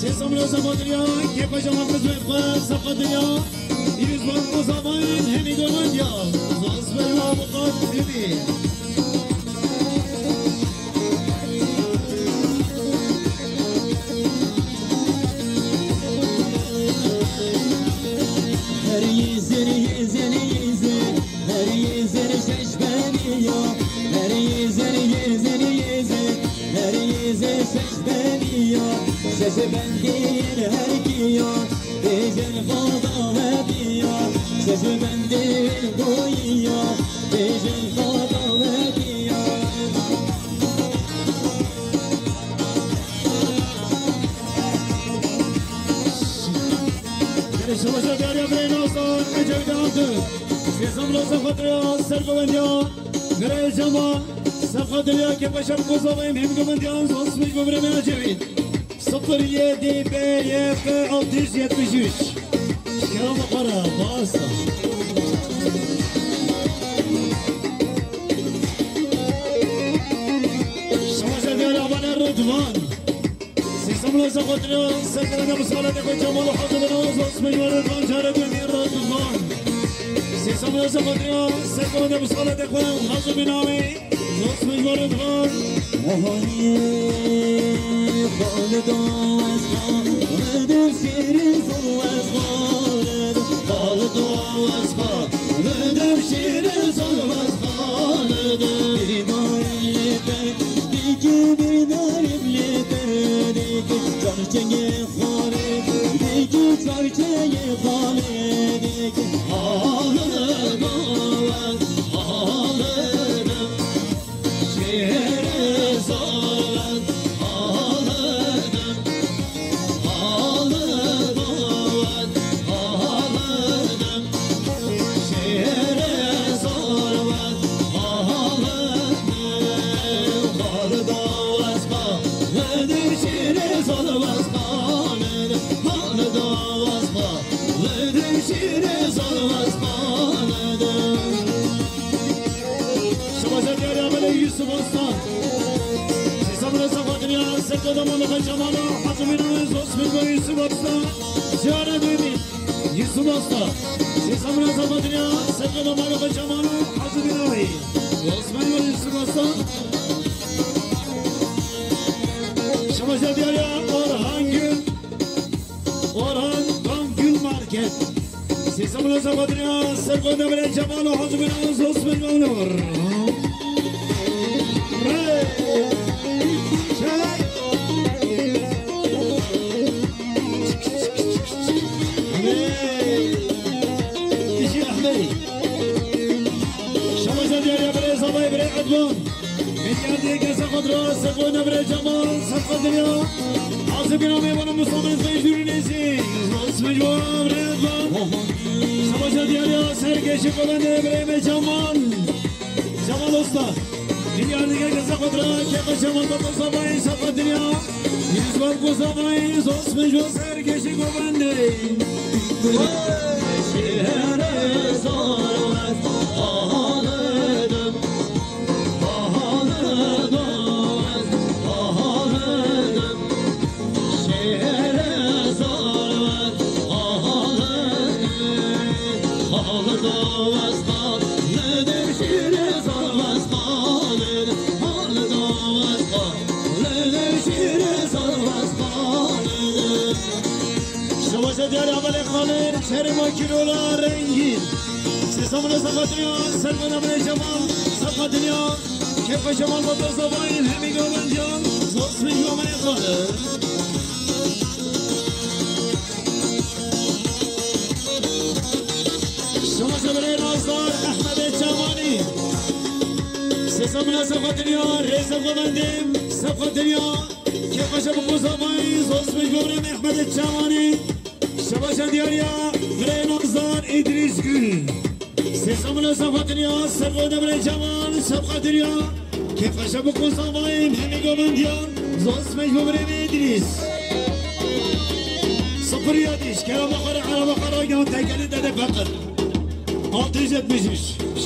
سيسم له سفادريا كيف جمع بزوجها سفادريا يزبط مصابين هني دومانيا زوز بالله مقدمين Sesbendin her kiyon, bejen fada mediyon. Sesbendin koyiyon, bejen fada mediyon. Şavaşa derya breynostan ecevdandı. Sesamla safatriya sergovendiyan. Grey Cemal safatriya kepaşam kuzabayım hem govendiyan. Zosmuş govreme acevin. 07 BYF 673 Şeram para basa Şavaşa diyar abana Rıdvan Sesamla safatriya sergovendiyan musalade koy Cemal Hazırlı'nız Osman Rıdvan Çarebi Rıdvan Sesamla safatriya sergovendiyan musalade koy Hazır binami Osman Rıdvan خالدوز خالد شیرین سوز خالد خالدوز خالد شیرین سوز خالد بیماریت دیگه بیداریم لیت دیگه چارچه خالد دیگه چارچه خالد دیگه خالد خالد شیرین سوز Adamına kaçamana hatımına zosmin ve Yusuf Asla ziyaret edin Yusuf Asla Sesamına zamanına sen adamına kaçamana hatımına ve zosmin ve Yusuf Asla Şamaşa diyarya Orhan Gül Market Sesamına zamanına sen adamına kaçamana hatımına zosmin ve Nur سقونا برا جمال سقط اليوم عاصف يوم يبون مصابين في جورنيسي اسم جواب رضوان سباشا دياليا سرقش قبنا برا جمال جمال أستا ديال ديال سقط را كيف جمال بتصابين سقط اليوم يزبط بتصابين اسم جواب سرقش قبنا شهر صارت ديال عمل خالد شهر ما كيلولا رنگين سيسامنا سقطنيا سلمنا من جمال سقطنيا كيف جمال بتصابين همي قومن جان زوز من قومن خالد شما شبري ناصر احمد الجماني سيسامنا سقطنيا ريز قومندم سقطنيا كيف جمال بتصابين زوز من قومن احمد الجماني Şabaşa diyarya Grenozan İdris Gül Sesamına safatırya Sergoda bre Cemal Şapkatırya Kefaşa bu kusamayım Hemi gomandiyan Zos mecbu bre İdris Sıfır yediş Kerama kara araba kara Gyan tekeli dede fakir 673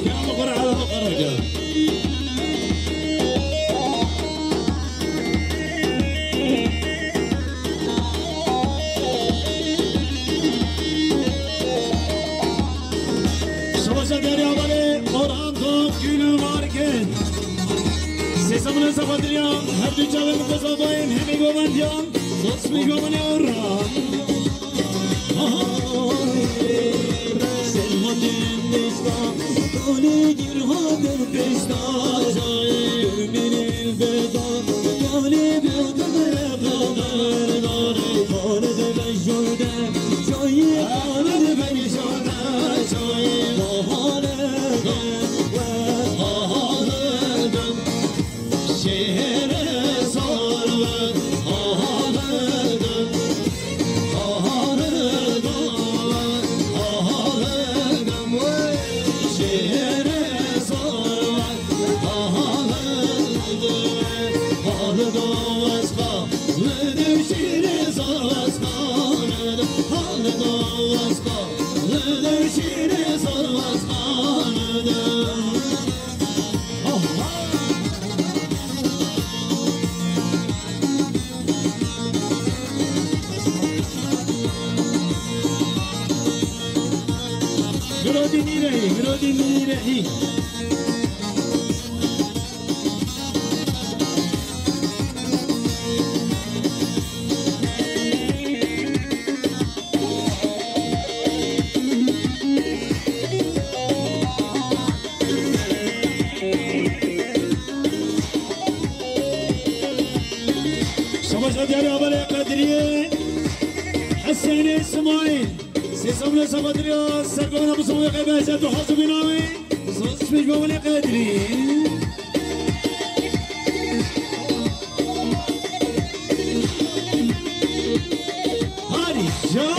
Kerama kara araba kara Gyan سامل سفادریا هر دو چاوه مقصابایم همی گوندیان زوس می گوندی اورام Selmadin desta Kale girhadır besta Görmen elveda Kale bildire kadar Nare kale ben şurada Çayı kale ben şurada Çayı bahareden ve bahareden Şehre sarvet bahareden Mirodi Mirehi شباشة ديالي أبالي قدرية حسين إسماعيل سيسمنا سفادريا سرقونا بصوي قبازات وحاسو بناوي صوص مش بولي قدري هاري جا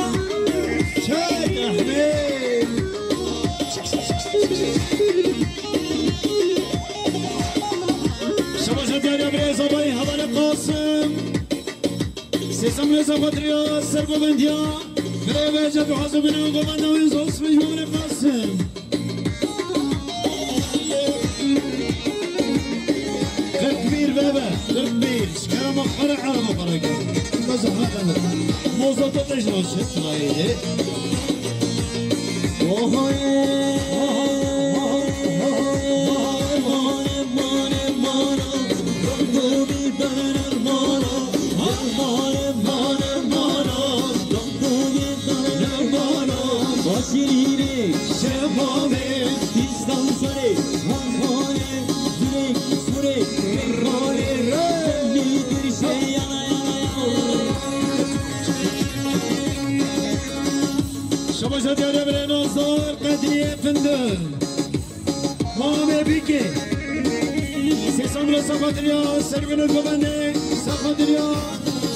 شاك أحمد شباشة ديالي أبري صباي هبالي قاسم سيسمنا سفادريا سرقو بنديا خرابجة وحسبنا وقمنا وينصص في جمهور قاسم كبير بابا كبير شكرا مقرع على مقرع بس هذا موزة تطيش نوشت غايدي Basirine, şefame, distan sare, hanhane, zürek, surek, rekkane, bir şey yana yana yana. شباشة ديالي أبري نصار قدرية فندق مامي بيكي سيسمنا سفادريا سرقونا قبندي سفادريا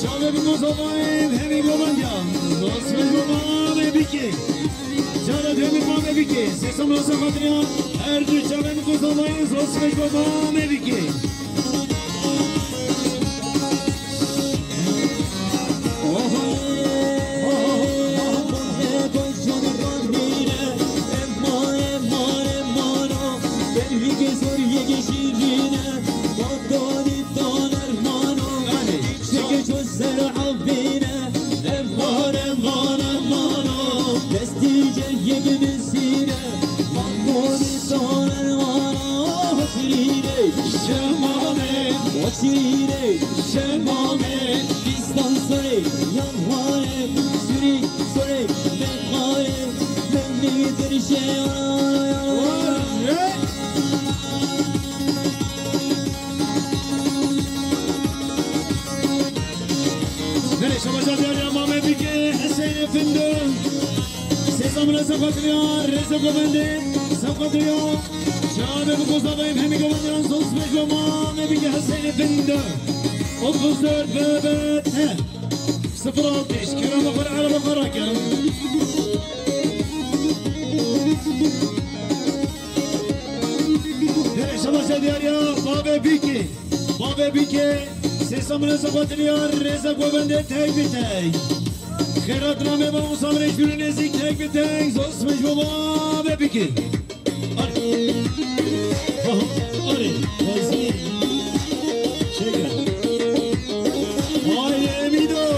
شعبي بمصابايم همي قبنديا نصف مامي بيكي جارة همي مامي بيكي سيسمنا سفادريا هر دو شعبي بمصابايم نصف مامي بيكي Şemame, şemame, distan sare, yanhane, sürek, sörek, mekhane, memleketin şey yana yana. Nereye şabacak yer mame bike, Hüseyin Efendi. Sesamına sakatırıyor, Reza Gobendi, sakatırıyor. Şabe bu kozavayım, hemi Gobendi'nin sos ve mame bike, Hüseyin Efendi. 34 bebet, 06 كلام أخر على بقرك شباشة دياليا بابا بيكي سيسامنا سقطليار رزق وبندي تاي بتاي خيرات رامي بابا صامر يشبيرو نزيك تاي بتاي زوس مش بابا بيكي أري وزير شكرا هاي ميدو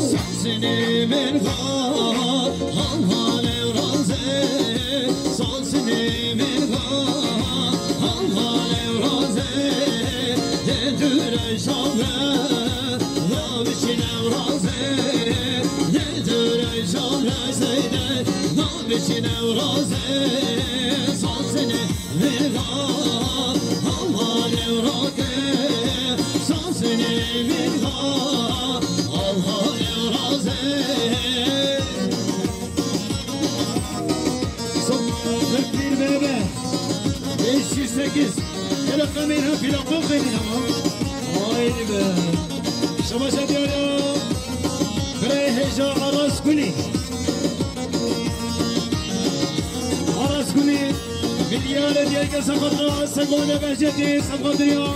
Sansini min kar, han hale razı. Sansini min kar, han hale razı. Dedüre şavre, nabiçine razı. Dedüre şavre seyde, nabiçine razı. Sansini min kar, han hale razı. Sansini min kar, han hale razı. Bekir bebe 508 Telefon minha filakon benim ama haydi be Şamaşa diyorum Kreheja Aras Guli Aras Guli Milyar diye sakatla Segonya behçeti sakatıyor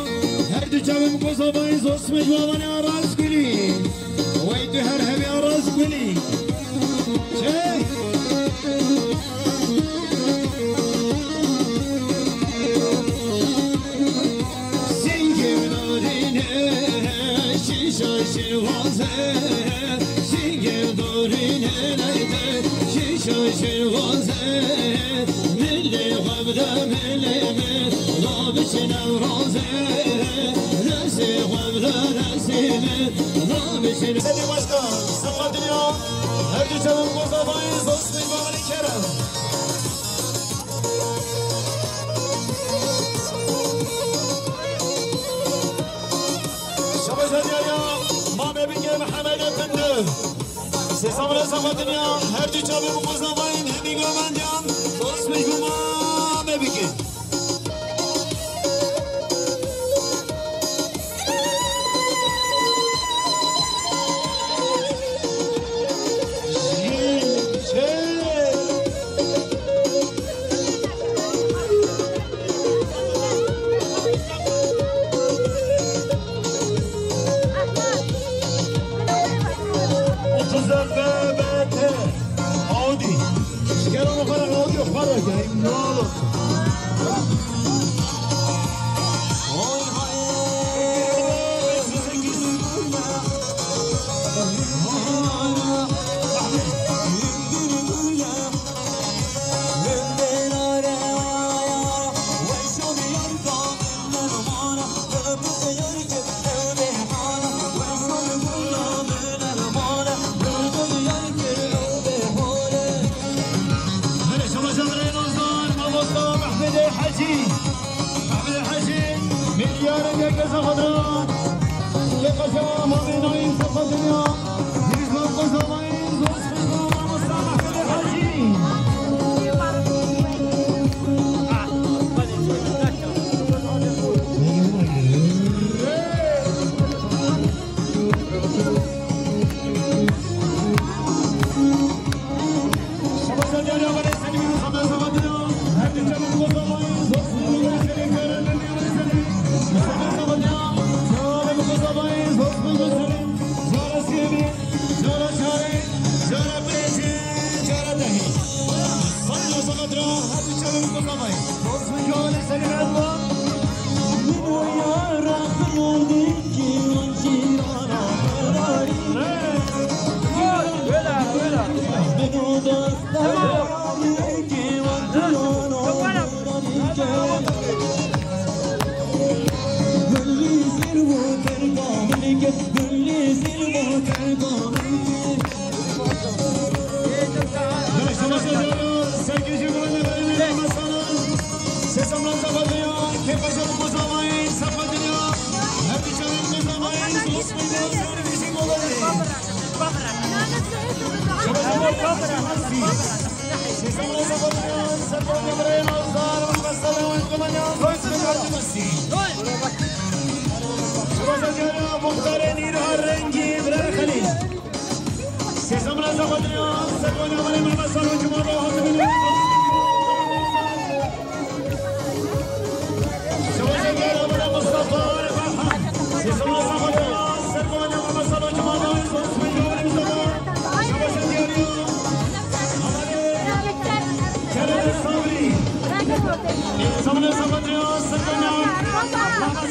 Her düçavim kozabayız Osman Juvavani Aras Guli Vaydu her hevi Aras Guli Şey Şirvaze, şinger dorine neyde, şirvaze, milli gabde millimi, nabiçin evraze, resi gabde resimi, nabiçin. Seni başkan, sıfır dünya, her düçanın kozabayız, Osman Juvavani Kerem. Şabaşa diyorum. Mabebike Muhammed Efendi Sesamına safa dünya Her düçabı bu kozamayın Hemi gömencan Osmi Guma Mabebike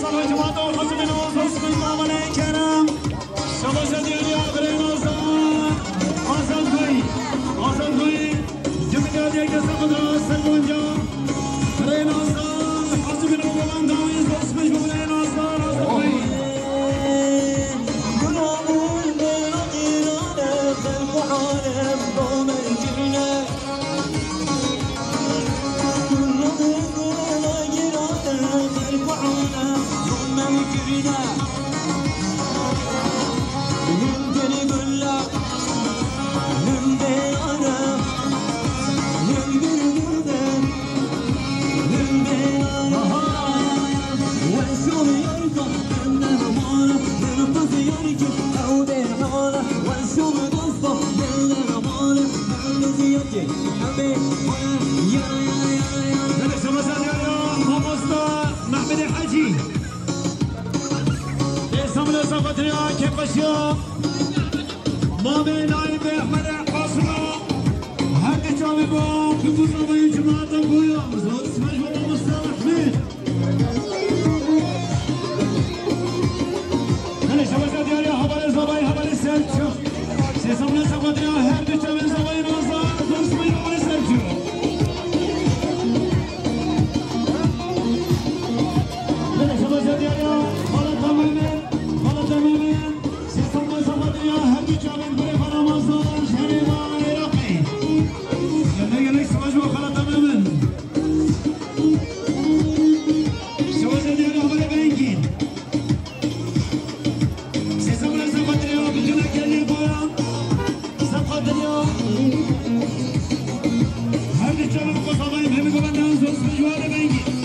صباح جماعة وحسب نواز اسم المعاملة الكرام شباشة ديالي آخرين أصدقاء آزاد خوي جميع ديالي كسر راس سلمونجا آخرين أصدقاء حسب نواز دايز اسم المعاملة أصدقاء آزاد خوي ما بين عيب احمد قاسم هدي جامي بوم بفوز ابي جماعه ابويا زود اسمه والله مصطفى احمد انا شباب ديالي حبل زباي حبل سلتو سيسمنا سقطنا هدي جامي زباي نوزا زود اسمه حبل سلتو انا شباب ديالي خلاص تمام سيسمنا سقطنا هدي جامي بري فرمضان شهري عراقي يلا سواجو خلاص تماما سواجو ديالو هبل بنكين سيسمنا سقطنا بدنا كلي بويا سقطنا هدي جامي قصباي مهم كمان زوج سواجو بنكين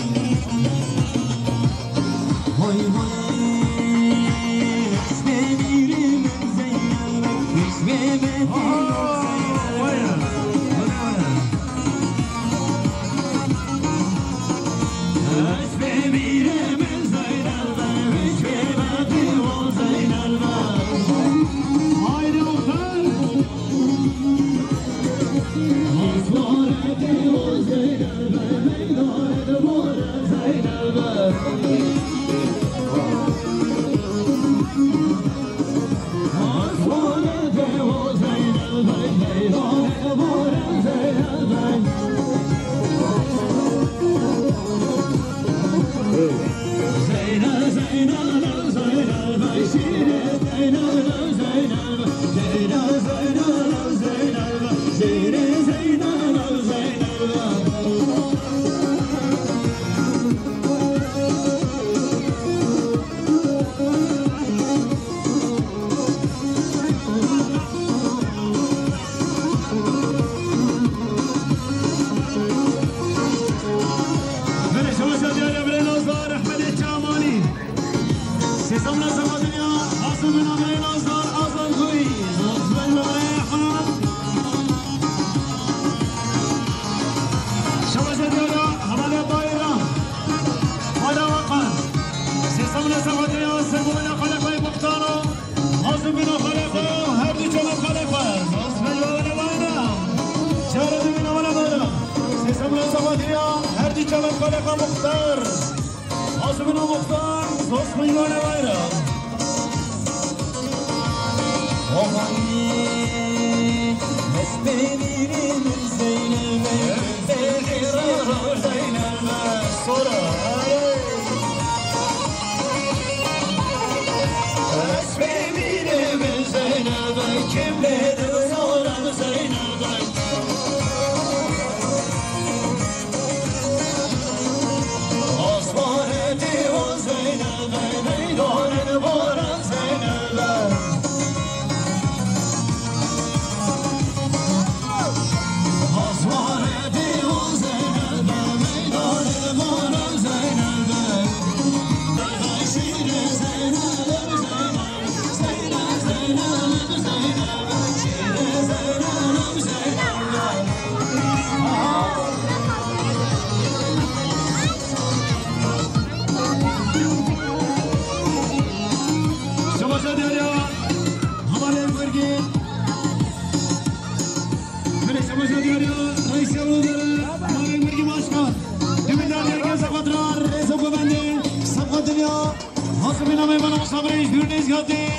بنا میبانم مصابرش دورنیز گاتین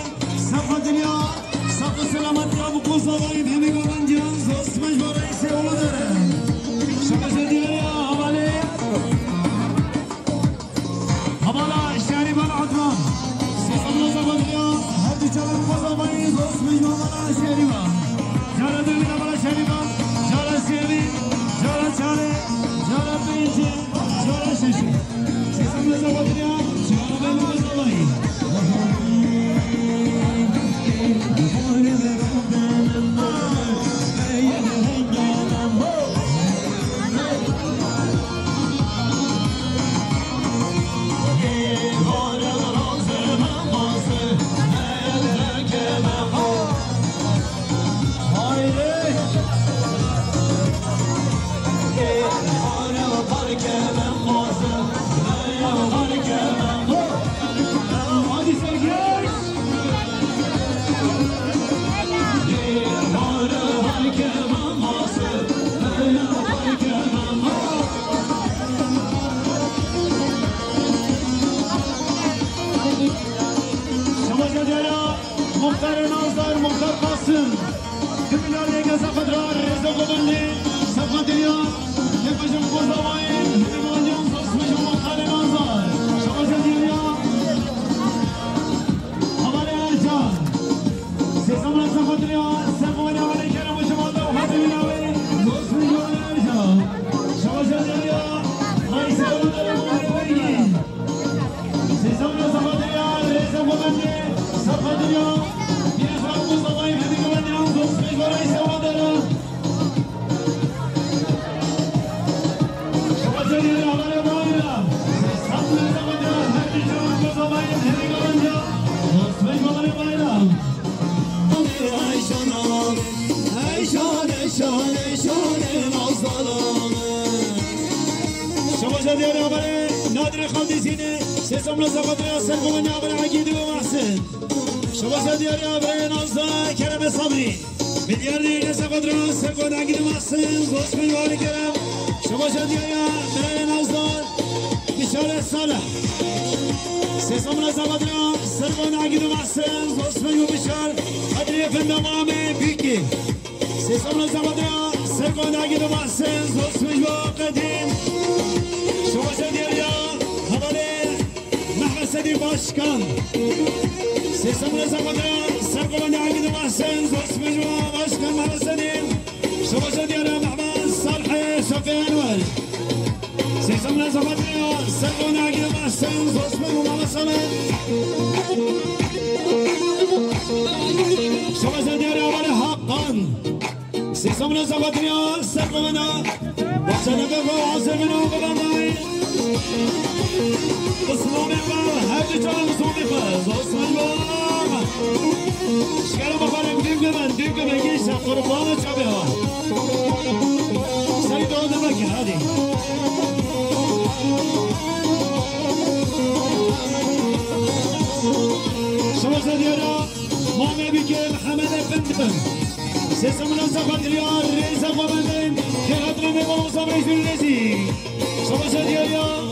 صفحه دنیا صفحه سلامت یا بکوز آبایی بهمی گوان جان زوست مجبور رئیس اولو داره شبه دیاری حوالی حوالا شهری بان عطوان سیسم نزاق دنیا هر دی چاله بکوز آبایی زوست مجبور بان شهری بان جارا دوی نبالا شهری بان جارا سیوی جارا چاره جارا پینچه جارا ششی سیسم نزاق دنیا جارا بین بکوز آبایی مختار نازدار مختار قاسم کمیلار دیگه سفدرار رزا قبندی صفحه دنیا یکشم خوزاوائین همیمانیان زوسمشم مختار نازدار شباز دنیا حوالی ارجان سیسم را صفحه دنیا سرقوانی حوالی کرم و شما دو حضیبی نوی زوسمشم ارجان شباز دنیا مایسی اولو داره موالی بگی سیسم را صفحه دنیا رزا قبندی صفحه دنیا نادر خالديسيني سيسم لزقت راسك ومن عبر عقيد ومحسن شباب ديار عبر نازا كرم صبري ملياردي لزقت راسك ومن عقيد ومحسن زوج من واري كرم شباب ديار عبر نازا بشار صالح سيسم لزقت راسك ومن عقيد ومحسن زوج من وبشار أدري فندمامي بيكي سيسم لزقت راسك ومن عقيد ومحسن زوج من قديم شباب ديار سدي باشكان سيسم لزقدرا سرقواني عقيد محسن زوج مجموعة باشكان مع السدين شباشة ديالا محمد صالحي شفي أنور سيسم لزقدرا سرقواني عقيد محسن زوج مجموعة باشكان شباشة ديالا أولي حقان سيسم لزقدرا سرقواني باشكان عاصمنا وقبضاي اسمه مقام هرچی چند اسمه فاز اسمه مقام شکر بخورم دیم که بگیش قربان چابه ها سری داده بکن هادی شما زدیارا مامه بیگه محمد افندم سیسم نزاق دلیار ریزا قبندن که قدر میبا مصابه جلنزی شما زدیارا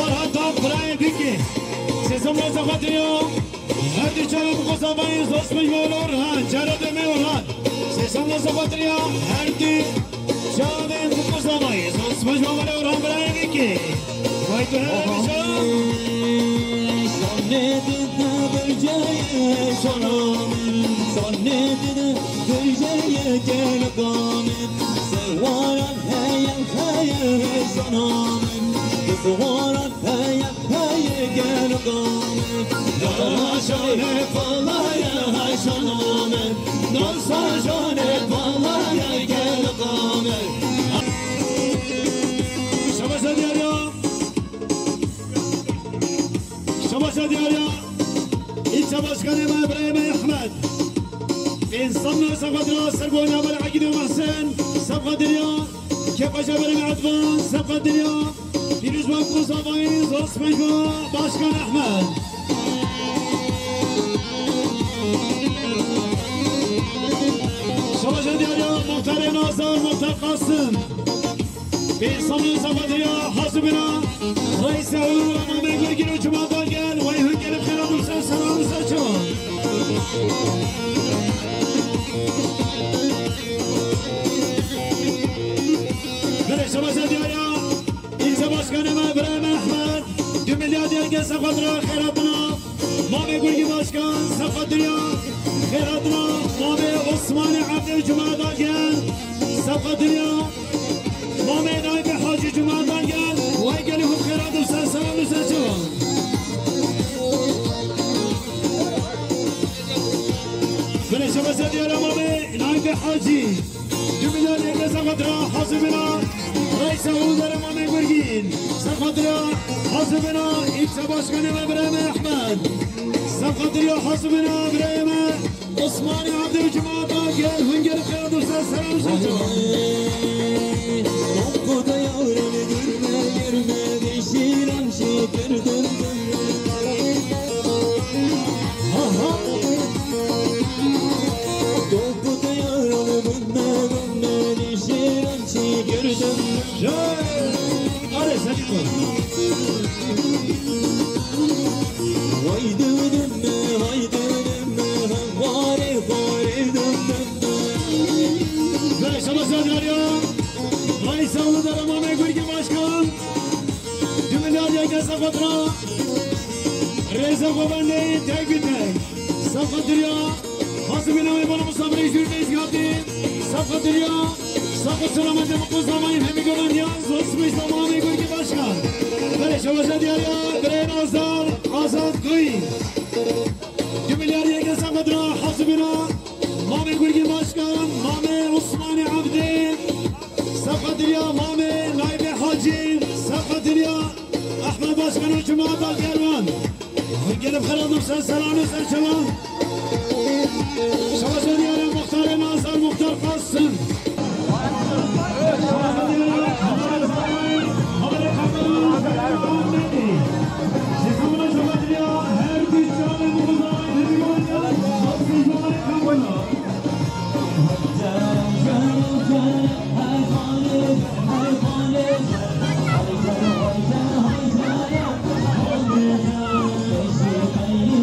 Orhan Kur'an peki Sesam Razafat diyor Her di çarı bu kosabayı Zosmuş mu Orhan Çarı deme Orhan Sesam Razafat diyor Her di çarı bu kosabayı Zosmuş mu Orhan Kur'an peki Vay tu her bir çarı Sonnedine bölgeye şanamın Sonnedine bölgeye gel kamin Sevaran heyel heyel şanamın Kızvaran heyel heyel gel kamin Dara şanet vallahi şanamın Dansa şanet vallahi gel kamin Şabasa diyar ya شباشة دياريا إنسا باشكاني ما إبراهيم أحمد إنسان سبقة سرقونا بالعقيد ومحسن سبقة دنيا كيف أجابرين عدفان سبقة دنيا فيروز بانكو صابين زوس مجموع باشكان أحمد شباشة دياريا مختار ناصر مختار قاسم إنسان سبقة دنيا حاسبنا رئيس أولو رمان بيقول جنو جمال دالجر بله شبازه دیاریا ایلچه başkanım İbrahim Ahmet 2 milyar diye safatına khairatına Mami Gurgi Başkan safatına khairatına Mami Osmani Abdü Cuma'dan gel safatına Mami Nabi Hacı Cuma'dan gel vay gelip khairatı sen selamlı sen çabuk بله شبازه دیاریا Mami Nabi Hacı 2 milyar diye safatına hasibina رئيس وزراء مامي برقين سقطريا حسبنا إبسا باشكاني إبراهيم أحمد سقطريا حسبنا إبراهيم عثماني عبد الجماعة باقر هنجر خير دوستا سلام شكرا Okuda yavrum gürme gürme Dişiram şeker döndüm Okuda yavrum gürme gürme Dişiram şeker döndüm Hadi sen git Vay döndümme vay döndümme Vare vare döndümme Böyle şabazı diyorya Reis Avlu'da Mami Gurgi Başkan 2 milyar diye safatına Reza Kobande'yi tek bir tek Safatırya Hasbina ve bana Mustafa Reis'ürde izgati Safatırya Sakın selametli mutlu zamanı hemi gören yaz Osmiş Mami Gurgi Başkan Böyle şabazı diyorya Bireyin Azar Azad Kıy 2 milyar diye safatına Hasbina Mami Gurgi Başkan Mami Osmani Abdi Safatırya Mami Naibi Hacı Safatırya Ahmet Başkan Cuma'da Kervan gelip herhalde sen selamı sen çalan Şabazı diyelim Muhtar Nazar Muhtar Kasım Şabazı diyelim Haberi Zamanı Haberi Kaptanı Şekamına Şabazı diyelim her bir canlı bu zamanı hemi gören yaz Osmiş Mami Kaptanı Hey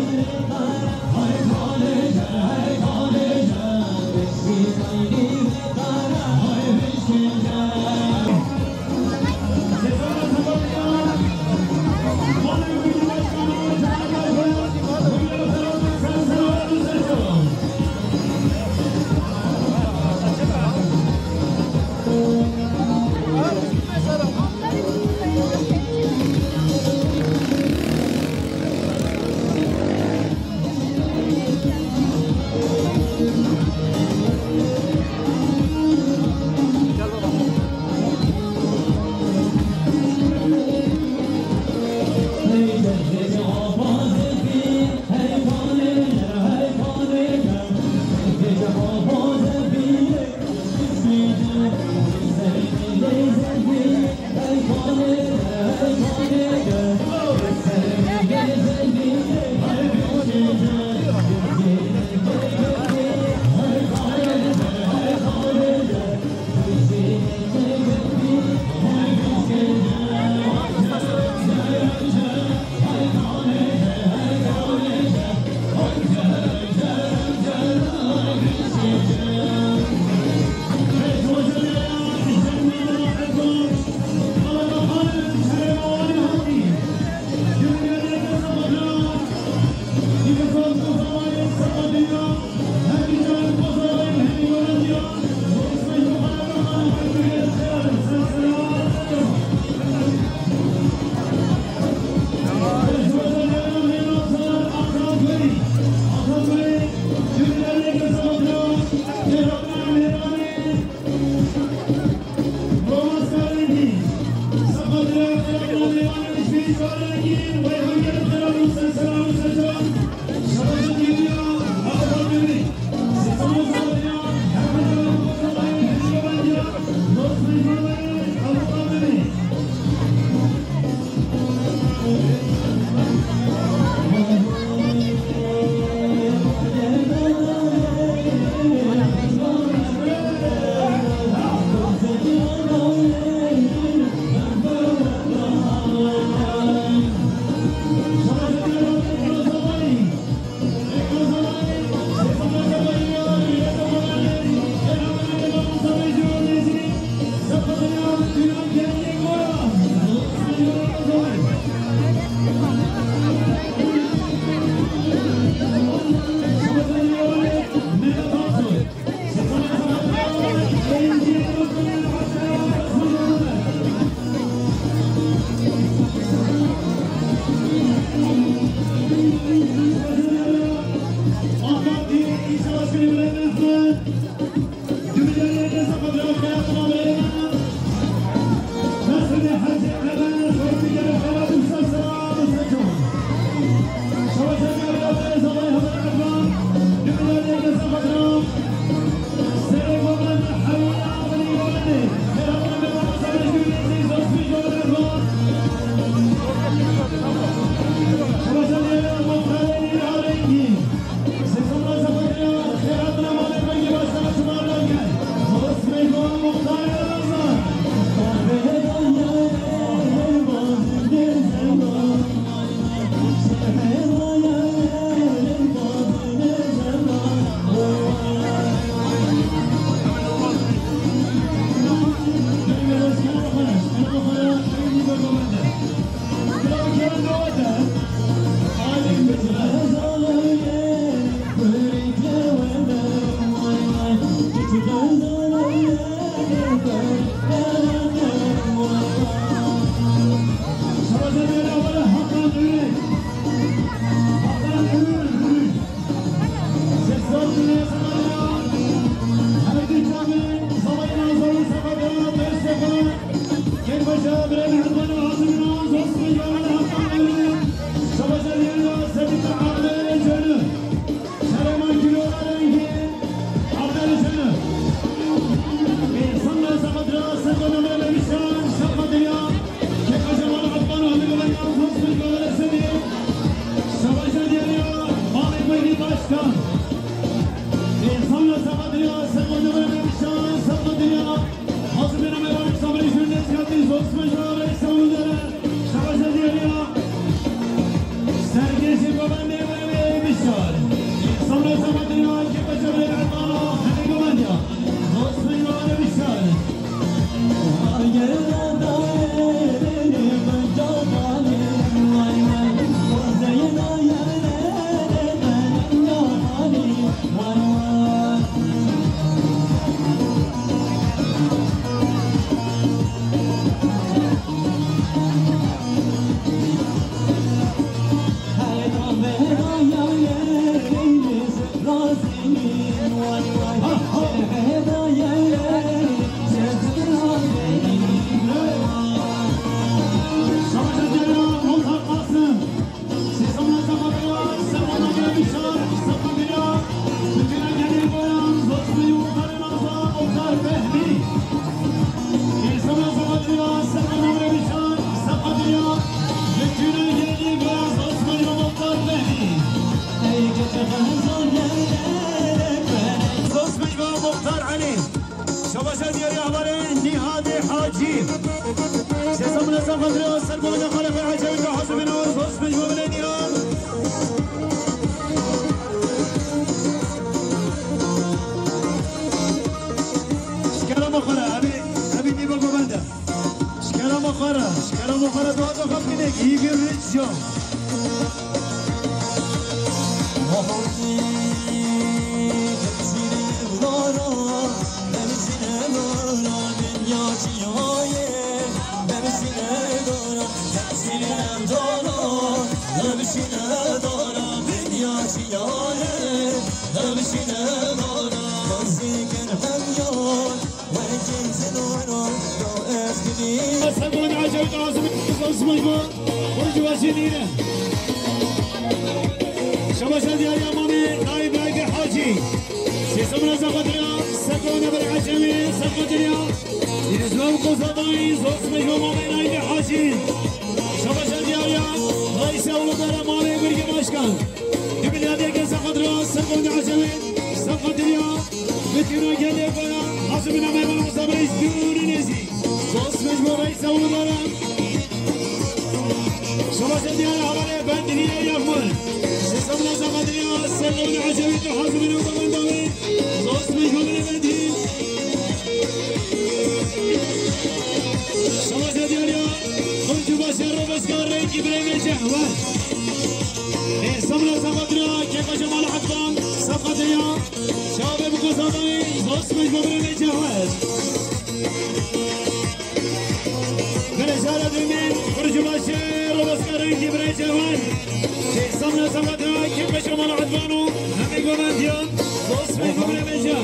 سامنا سمدرا كيف شمال عدوانو همي قومنديان دوست میگم نمیجا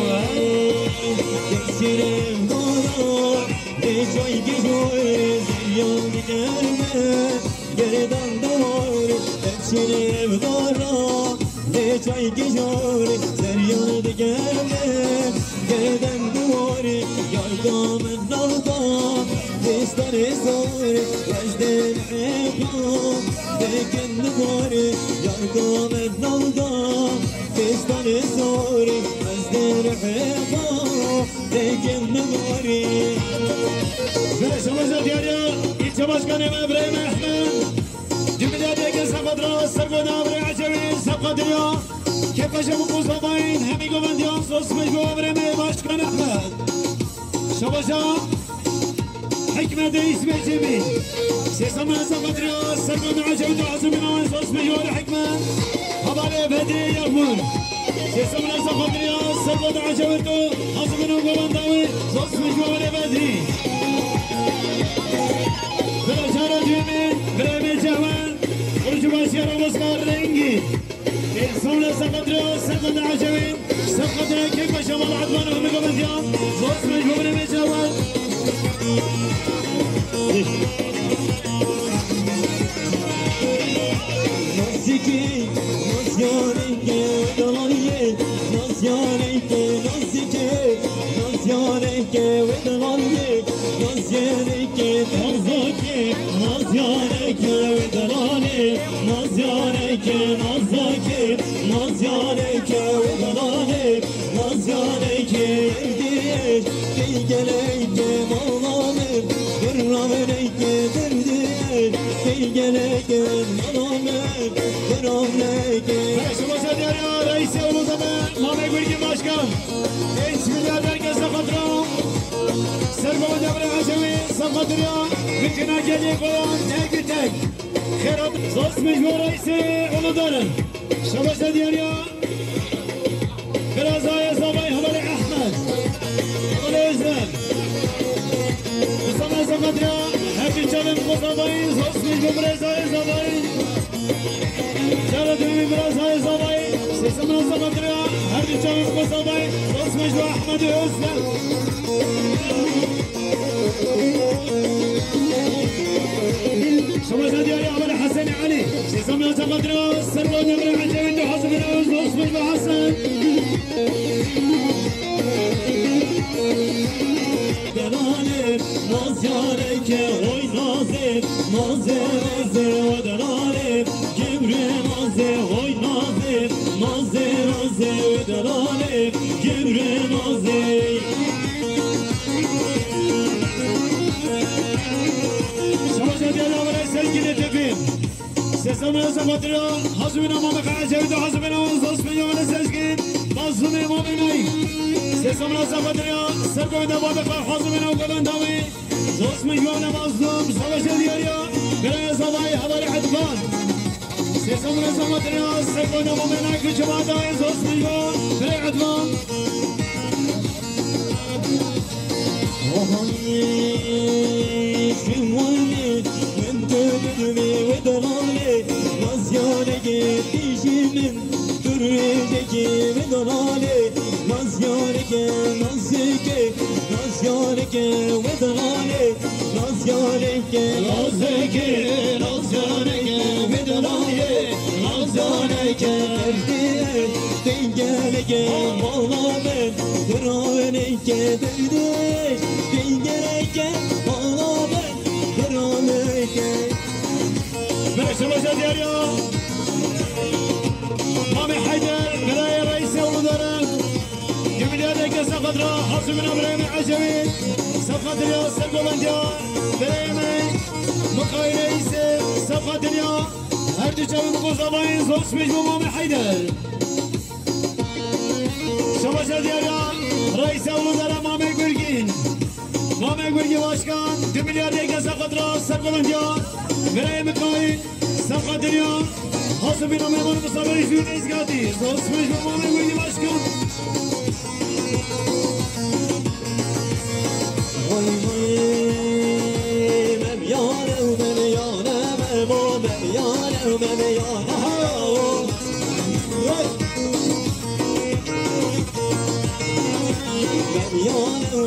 تکسیرم دارا نجای گجای زیان دیگرمه گردان دار تکسیرم دارا نجای گجای زیان دیگرمه گردان دار یارگام نالدا دستان زار وجدن حقام دکن دار یارگام نالدا دستان زار وجدن حقام دکن دار برای شما زدیاریا ایچه باشکنیم ابراهیم احمد جمعیت یک سفت را سرگوده ابراهیم عجبی سفت دریا که شما قوزاباین همی گوندیان سوسمش گو ابراهیم باشکن احمد شما جا حكمة اسم جميل سيسمى سفت را سرگوده عجبی تو عصبین آن سوسمش گو حكمة حباله بدری یکمون سيسمى سفت را سرگوده عجبی تو عصبین آن گونداوی سوسمش گو بدری برای جمعه برای جوان خروج باشیار مسکار رنگی انسان سقط را سقط عجبین سقط را که بشمال عدوان هم گوندیان زوج مجبور میشود نازکی نازیاری که دلایه نازیاری که نازکی نازیاری که دلایه نازیاری که نازکی نازیاری که دلایه نازیاری که نازکی نازیاری که دلایه نازیاری که دیش کی گلی که مالامه گرامه که دردیش کی گلی که مالامه گرامه که شما سدیاریا رئیس اولوزمه مامه گرگی باشکن ایچ میلیاردر که سقط را سرگوه دبر عجمی سقط را میتونه گلی قوان تک تک خیرات زوست مجبور رئیس اولودارن شما سدیاریا برازای زبای حوالی احمد حوالی ازم بسامه سقط را هرچی چلم قصابایی زوست مجبور برازای زبای چرا دومی برازای زبای سیسم سقط را هرچی چلم قصابایی زوست مجبور احمد ازم شما زدیاری عمل حسن علی سیسم سقط را سرگو دبر عجبین دو حسب روز زوست مجبور حسن دلانه نازیاره که اوی نازه نازه نازه و دلانه گمره نازه اوی نازه نازه نازه و دلانه گمره نازه شما زدیاری عمل سلگینه تفیم سیسم سقط را حسبین امام عجبین دو حسبین زوست مجبور سلگین مظلوم امام نایی سیسم سقط را سرگو دبر حسبین او گلنداوی زوست مجبور مظلوم شما زدیاری برای زبای حوالی عدوان سيسم رسمت الناس سيكون مؤمنك جماعة زوج مليون بري عدوان شموالي من تبدمي ودلالي نازيانك تيجي من تريدك ودلالي نازيانك نازك نازيانك ودلالي نازيانك نازك نازيانك ودلالي نازيانك ترديد تنجلك مالامن ترانك ترديد تنجلك مالامن ترانك برش وجد يا رياض مامي حيدر بلاي رئيس ولدران جميل يدك سقط را حفظ من ابراهيم عجبي سقط اليوم سقط بنديان بريمي مقاي رئيس سقط اليوم هردو جاوي مقوزابين زوج مجمو مامي حيدر شما جد يا رياض رئيس ولدران مامي قرقين مامي قرقي باشكان جميل يدك سقط را سقط بنديان بريمي مقاي سقط اليوم حسب بنا مهمان مصابر شون ازگادی زوج مجمو مامي قرقي باشكان مميانة ومميانة مميانة ومميانة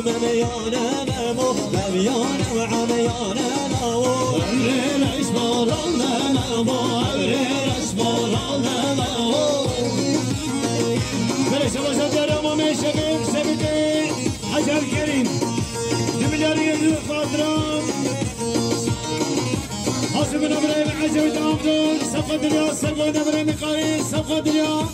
ومميانة ممو مميانة وعميانة مو الليل اشبر ممو الليل اشبر ممو بلش وسط يوم شبيب سبتي حجر كريم دمجاري الفاطرة حاسبنا بريم عجب دامدون صفقة دنيا سرقونا بريم قارين صفقة دنيا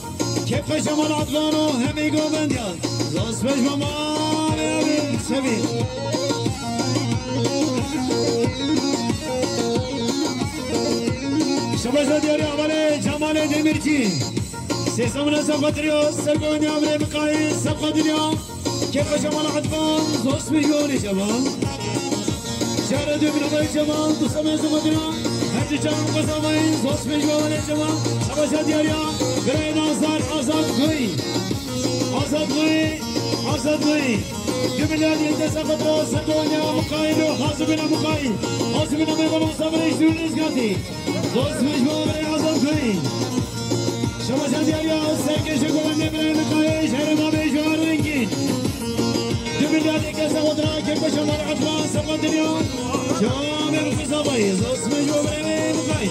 كيف شمال عطلانو هم يقوم بنديان راس بش بمان يا بن سبيل شباشا دياري عمالي جمالي دميرجي سيسامنا صفقة دنيا سرقونا بريم قارين صفقة دنيا كيف شمال عطلان راس بش بمان شباب شهر دو بنوی جوان تو سمه زمدنا هرچی چند قسمین زوج میجوان جوان شباش دیاریا برای نازار آزاد خوی آزاد خوی آزاد خوی دو میلیارد یه سفت رو سرگونیا مقاین و حاسبنا مقاین حاسبنا میبرم سفرش دور نزگاتی زوج میجوان برای آزاد خوی شباش دیاریا سرکش گوانده برای مقاین شهر ما میجوان رنگین دو میلیارد یک سفت رو که بشمار عطران سفت دنیا شامل قصابي زوج مجوب رمي مقايد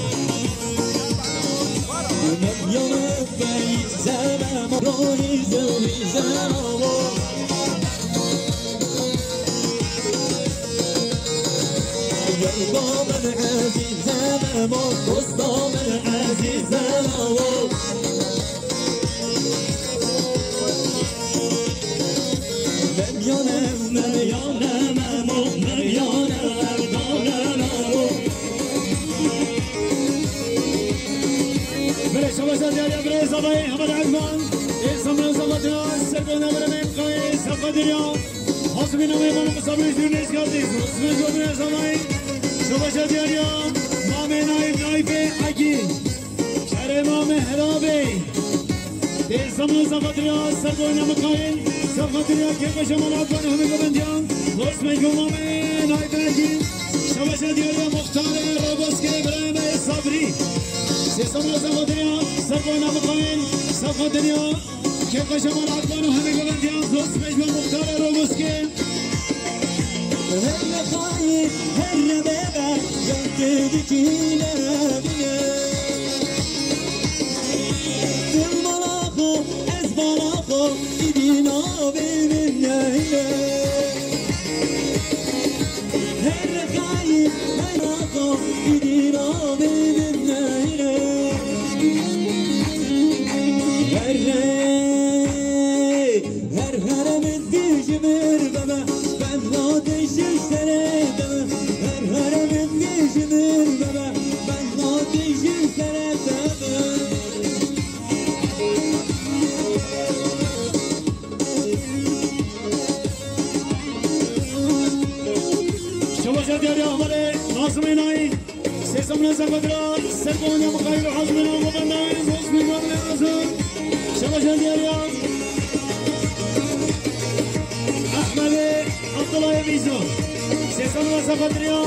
يوم في زمان روحي زوي زمان يرقام العزيز زمان وسطام العزيز زمان شباشا ديالي بري صباي حمد عثمان يسمى صلاتنا سرقونا برمي مقايد صفقة دنيا حسبنا ويبان مصابرش دونيس كارديس اسمه جوبنا صباي شباشا ديالي مامي نايف نايفي حكي شهر مامي هرابي يسمى صفقة دنيا سرقونا مقايد صفقة دنيا كيف شمال عطوان همي قبنديان اسمه جوبنا نايفي حكي شباشا ديالي مختار روبوسكي برمي صبري سيسمى صفقة دنيا سرقونا مقاين صفقة دنيا كيف شمال عطوان وهمي قبنديان زوج مجمع مختار روبوسكي هلا خايف هلا بابا جددك هنا بنا الملاخو أزبلاخو إيدينا بمنا هنا هلا خايف هلا إيدينا بمنا هنا هر من دیج مر بابا ben ateşim sene baba her min دیج مر بابا ben ateşim sene baba شباشا ديالي أحمد ناصمين هاي سيسمنا زفدرا سرقونا مقايد وحزمنا ومبناين زوج مجمع الأزهر شباشا ديالي أحمد عبد الله يميزو سيسمنا زفدرا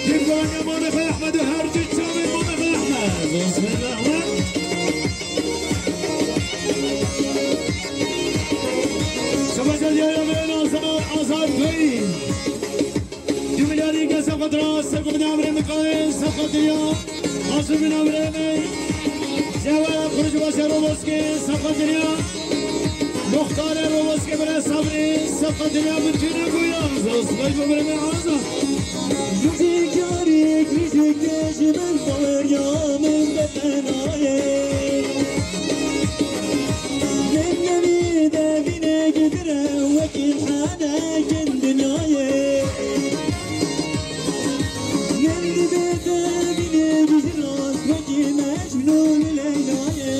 تبقى يا مامي في أحمد وهرج الشامي مامي في أحمد بسم الله أحمد شباشا ديالي بين أزهر كوين جميلاني قصة قدرة سرقوا من عمري مقايل صفقة دنيا عاصم من عمري جواب خرج باشا روبوسكي صفقة دنيا مختار روبوسكي بلا صبري صفقة دنيا بنتينا قويان زوز غيب برمي عازة müzik yarik müzik geçmen kalır yağmın betenaye Nemnemi devine gidirem vekil hanekin dünyaya Nemdi bedevine gidiras vekil mecnun leylaya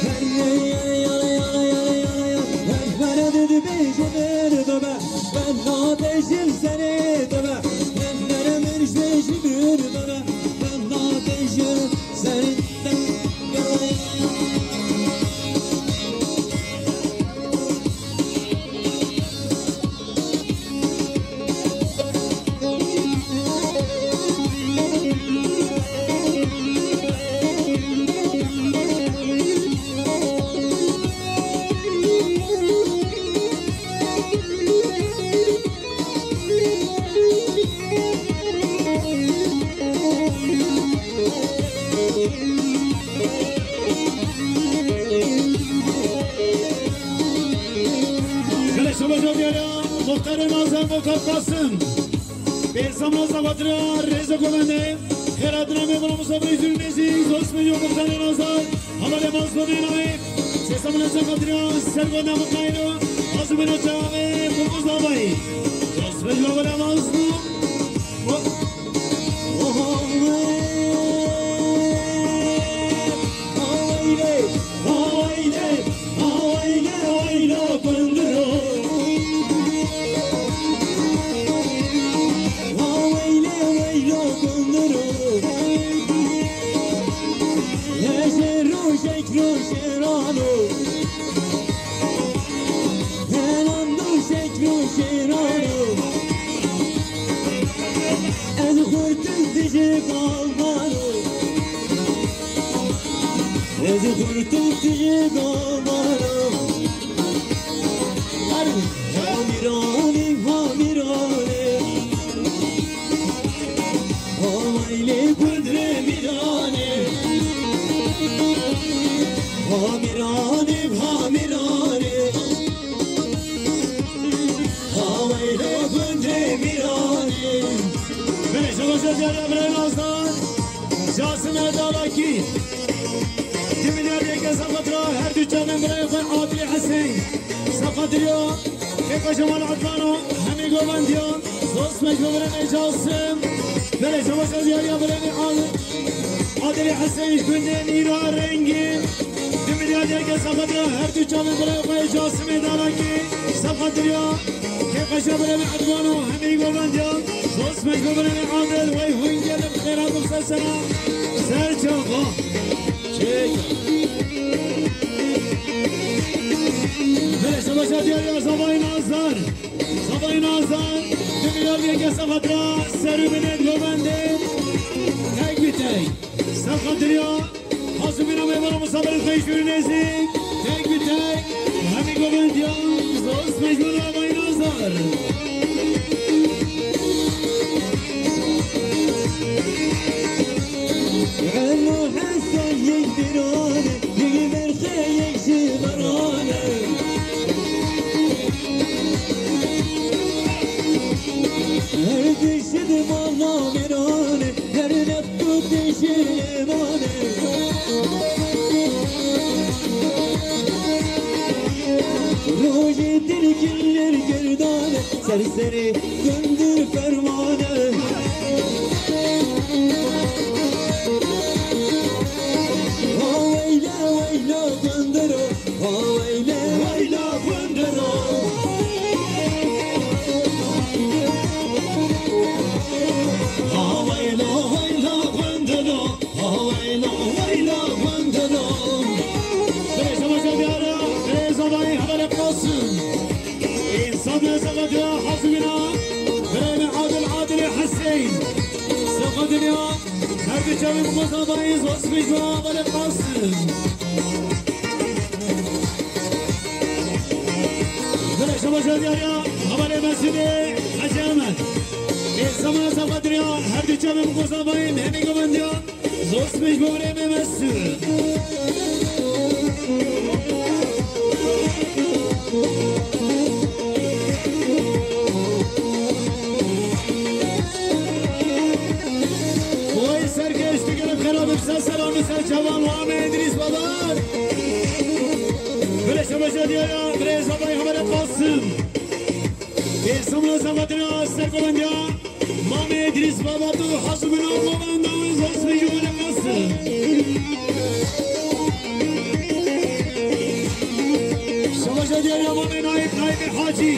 Her yara yara yara yara yara Her bana dedi beyşeler baba Ben ateşim seni baba Ben neremin işleşimir baba Ben ateşim seni خلي شباب يا مختار نازم مختار قاسم بيرسام نازم وطريا رزق ومنه خيراتنا مبلا مصابري جرنيزي زوس ميو مختار نازم همالي مصابري نامي سيسام نازم وطريا سرگونا مقاينو عزمنا جامي مقصابي زوس ميو مبلا مصابري جمال عطلانو همي قوبانديان زوس مجبور نجاسم بله شباش ازياريا بلني عادل حسين كندين ايرا رنگين دميديا ديگه سفدرا هر دو چامن بله جاسم دارنگي سفدريا كيف بلني عطلانو همي قوبانديان زوس مجبور عادل وي هنگل بخيرات مختصرا سرچاقا شيك شباش ازياريا صباي نازار دميديا ديگه سفدرا سرو بنت قوبانده تاك بتاك سفدريا حاسو بنا ميبارا مصابر الخيشور نزيك تاك بتاك همي قوبانديان زوس مجبور صباي نازار علو حسن يقدرونه يقدر خيك شبرانه هر دشت مانا مرانه هر نفت دشمانه روژه دل کلر گردانه سرسره گندر فرمانه ويلا بندرو ويلا بندرو ويلا بندرو ويلا بندرو بريزا باشا ديارا بريزا باي حبل قاسم إنسان سقدرا حسبنا بريم عادل حسين سقدرا هر بجامي مصابي زوس مجوا حبل قاسم بريزا باشا ديارا حبل مسجد حجامت إنسان سقدرا هر بجامي مصابي همي قبنديا زوس مجوا بريم مسجد وای سرکش دیگه خراب بسا سلام سر جوان وام ادریس بابا بله شما دیارا بله زبای حمل قاسم اسم زبادنا سرکوبندیا مام ادریس بابا تو حسبنا قومنده زوس میجون قاسم شما دیارا مام نایب حاجی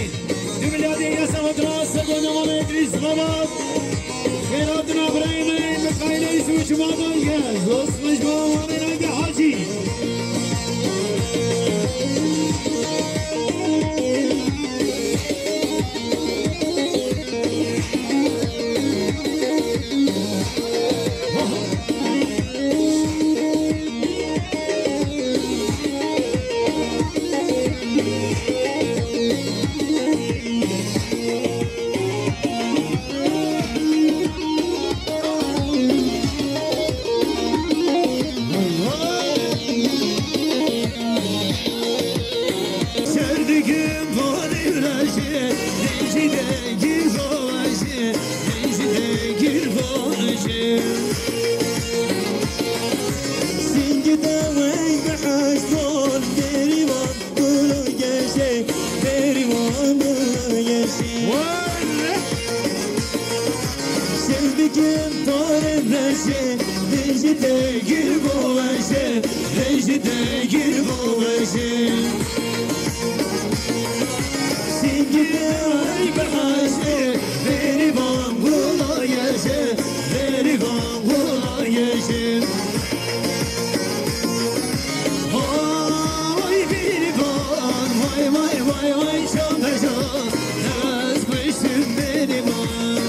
دمیلیادی یا سبادنا سرکوبندیا مام ادریس بابا خيراتنا ابراهيم مقايله يسوي شبابا زوس مجموعه وامين حاجي gir bu veşe Necide gir bu veşe Singide ay behaşe Beni bangula yeşe Beni bangula yeşe Vay beni bang Vay vay vay vay şam heşam Heves kıştım beni bang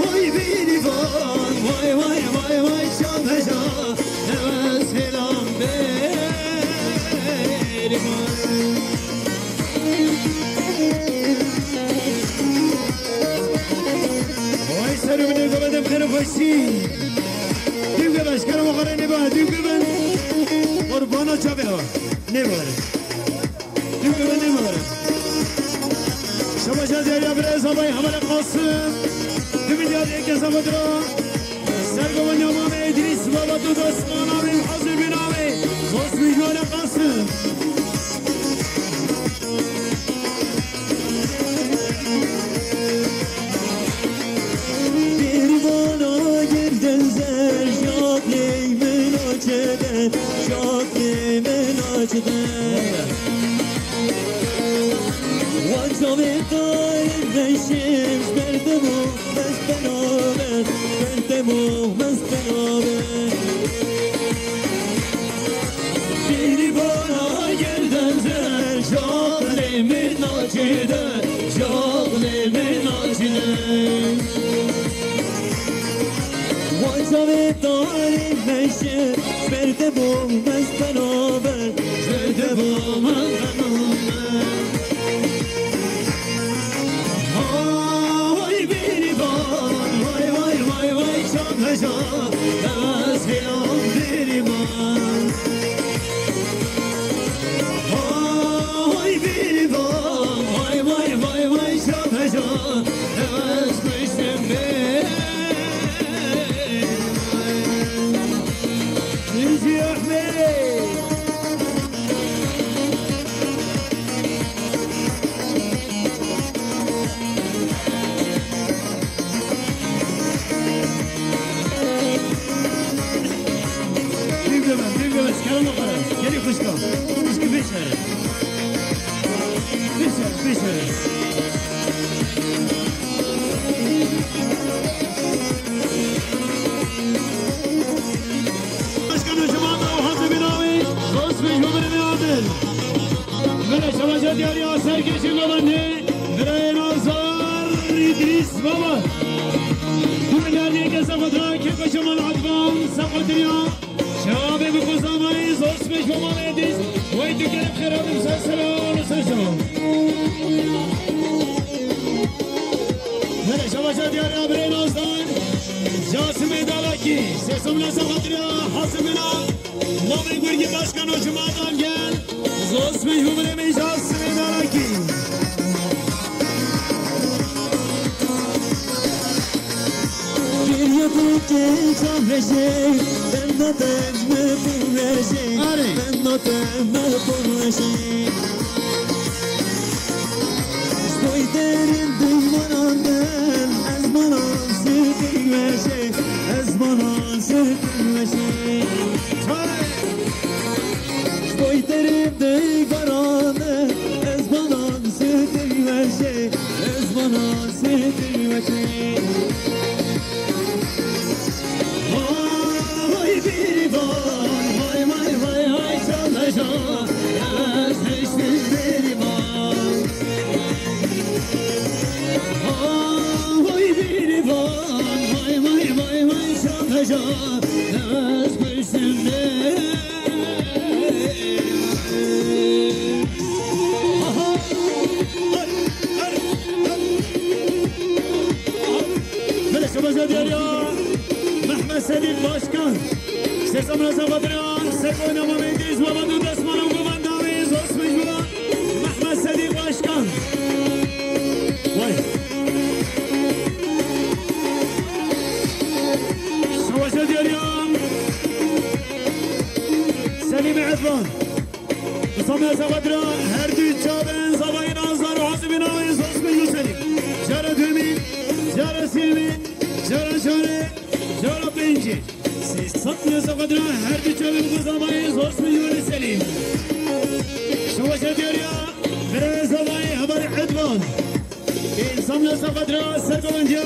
Vay beni bang Vay vay vay vay şam heşam Heves helam beni bang Vay sarımını kapadım kırıfışı Düğü başkanım o kadar ne var? Düğü ben Kurbana çabela ne var? Düğü ben ne var? Şabaşa derya biraz havayı havale kalsın Düğü diyade kesa badra Sergovan yamame İdris baba Dudasman abi Hazır bin abi Sos müjvane kalsın Bir bana girdenzer Şaklimin açeden Şaklimin açeden Vaçavetayim beşim Berdemu mesbenover Berdemu mesbenover Bir bana girdenzer Şaklimin açeden Şaklimin açeden Vaçavetayim beşim Berdemu mesbenover Berdemu mesbenover Vay beni bak Vay vay vay vay Şam heşam Heves helam beni bak Vay beni bak Vay vay vay vay Şam heşam Heves kıştım beni Yüzü Ahmet Düğümez, karan o kadar. Geliyor kuşka. Kuşka bir şere. Bir şere. Başkanım Cuma'da o hazır bin abi. Dost mecbubini aldır. Böyle çalışa diğer ya serkeşin babanı. Böyle Nazar İdris baba. Bu ilerliğe kesafadra kekoşaman advam sakatırya. شباب بقزامای زوج مجموعه ادیس وای تو گرم خرابم سلام سلام هلا شباب دیار ابری نازدان جاسم دالاکی سسم نسا خاطریا حاسمنا نامی گورگی başkan o cumadan gel زوج مجموعه می جاسم دالاکی Bir yapıcı çahresi Ben notem me burresi Ben notem me burresi Estoy derinde manandan Ezmanan sütülmesi Ezmanan sütülmesi Estoy derinde karanı Ezmanan sütülmesi Ezmanan sütülmesi Vay bir vay vay vay vay vay çalışan Özleştim beni vay Vay bir vay vay vay vay vay çalışan Özleştim beni Böyle şabaşa diyor ya Mehmet Sedik Başkan Sesam Reza Badriyan Sek oynama meydeyiz Baba Dudasman'ın kumandanıyız Osman Gülan Mehmet Sedik Başkan Vay Savaşa diyor ya Selim Edvan Sesam Reza Badriyan Her düğün çağırın Zabayın azlar Hazı binayız Osman Güselim Cara Dümin Cara Silmin Cara Çare جواب بینجی سیصد نزد قدر هر بیچاره بگذارمای زوست میلیون سلیم شما شدیاریا برای زبانی هبار عدوان انسان نزد قدر سرگوانجا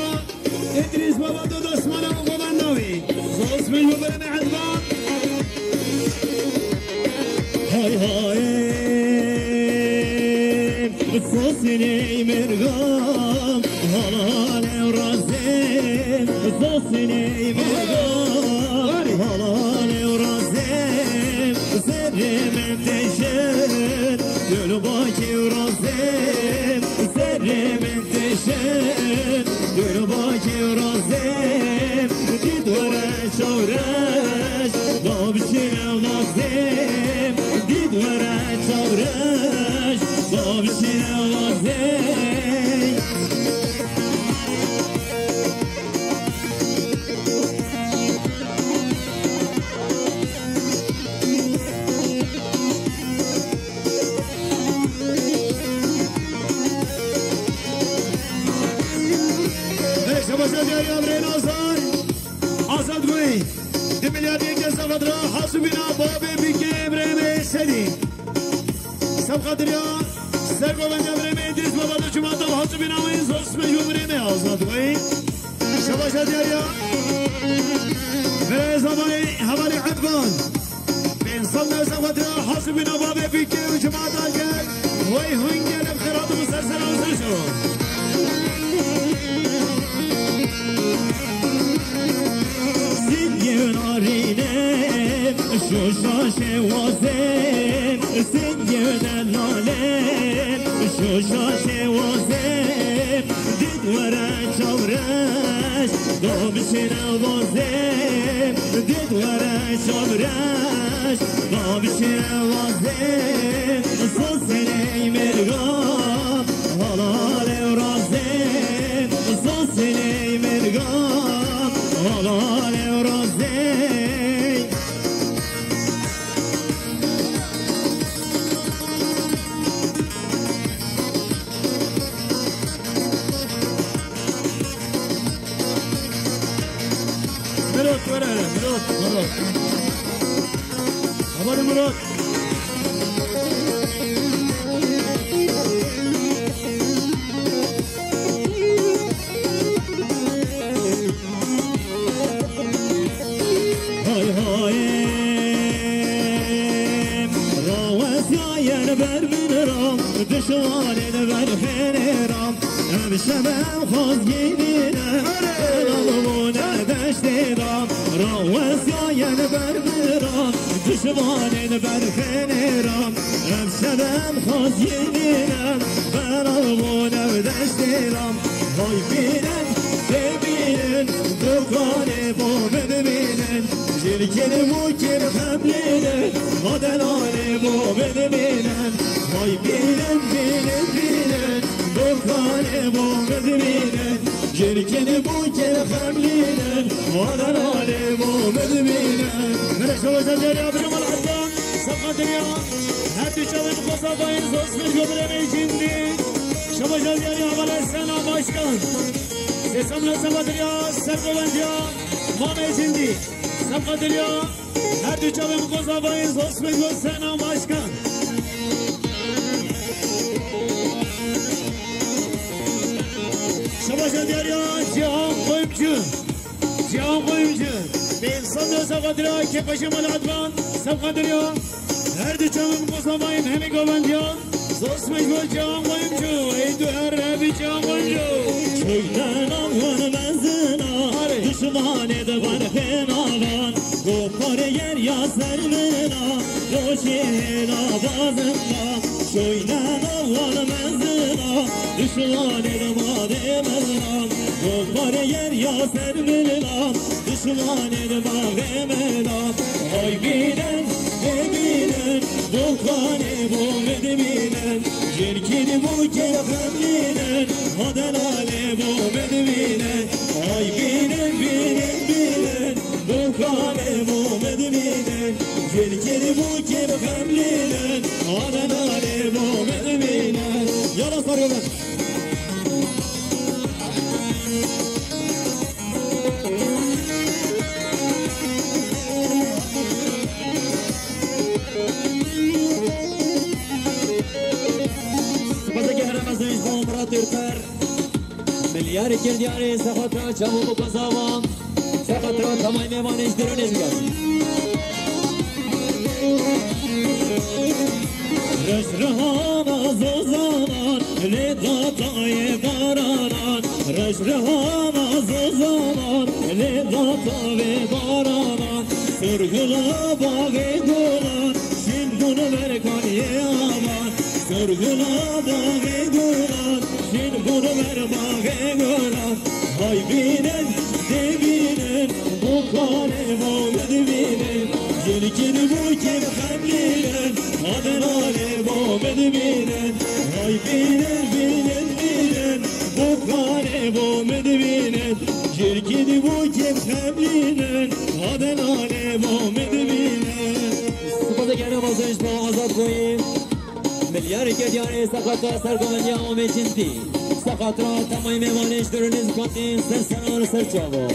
ادریس بابا دو دستمانا مقابل ناوی زوست میلیون برای عدوان های های صوصني مرغام هلال ورازين صوصني مرغام هلال ورازين سر من دشن قلبك ورازين سر من دشن قلبك ورازين ديد ورا شورش ضابشنا ولازم ديد ورا شورش ضابشنا ولازم قدریا سرگوبند بریم ادریس بابا دو چما دو حاضر بینامین زوست مجبور بریم آزاد وی شباشا دیاریا به زمانی حوالی عدوان به انسان نرسم قدریا حاضر بینا بابا بیکی و چما داگر وی هنگل بخیرات مسلسل آزر شد سیدی نارینم شوشاش وازم سیدی نالم شوشاش وازم دید ورا چورش دامشن وازم دید ورا چورش دامشن وازم سوسنی مرگام حلال ورازم سوسنی مرگام حلال ورازم مراد هبار مراد های های راوز یاین بر من رام دشوارین بر خیر رام امشبم خواست گیرینم الالمونه دشت رام راوز یاین بر من رام دشوارین بر خیر رام امشبم خواست گیرینم الالمونه دشت رام های بینن ببینن دکان بوم ببینن شرکت موکر خملینن مادنان بوم ببینن های بینن بینن بینن دکان بوم ببینن شرکت موکر خملینن مادنان بوم ببینن من شما دریا برم الحضان صفحه دریا هر دو شبه بخوصا باین زوست من قبل میجیندی شما دریا اول سنا باشکن سیسم لسما دریا سرگوبندیا ما میجیندی صفحه دریا هر دو شبه بخوصا باین زوست من قبل سنا باشکن شما دریا جهان قویمچون به انسان دو صفحه دریا که قشم العدوان صفحه دریا هر دو شبه بخوصا باین همی گوبندیا زوست مجبور جهان قویمچون ای دو هر ربی جهان قویمچون شویدن آنوان منزنا دشمن دبر خنالان گفار گر یا سر منا روشین آوازنا شویدن آنوان منزنا دشمن دبر منا گفار گر یا سر منا دشمن دبر منا های بینن ببینن دکان بوم ببینن شرکت موکر خملینن مادنان بوم ببینن های بینن بینن بینن دکان بوم ببینن شرکت موکر خملینن مادنان بوم ببینن یالا سارولن کردیاری سخاطر چمو بکزاوام سخاطر تمام میوانش درونش گردی رشرهان زوزانان لداتای بارانان رشرهان زوزانان لداتای بارانان سرگلا باغ گلان شندون برکانی آمان سرگلا باغ گلان شندون بر باغ گلان های بینن دبینن بکانه مامد بینن جلکن بو که خملینن آدنانه مامد بینن های بینن بینن بینن بکانه مامد بینن جلکن بو که خملینن آدنانه مامد بینن سپاس گرم بازنش با آزاد کنیم ملیار کردیاری سخاطر سرگاونی آمه جنتی سخاطر تمام میوانش درونیز کنیم سر سنار سر چاوا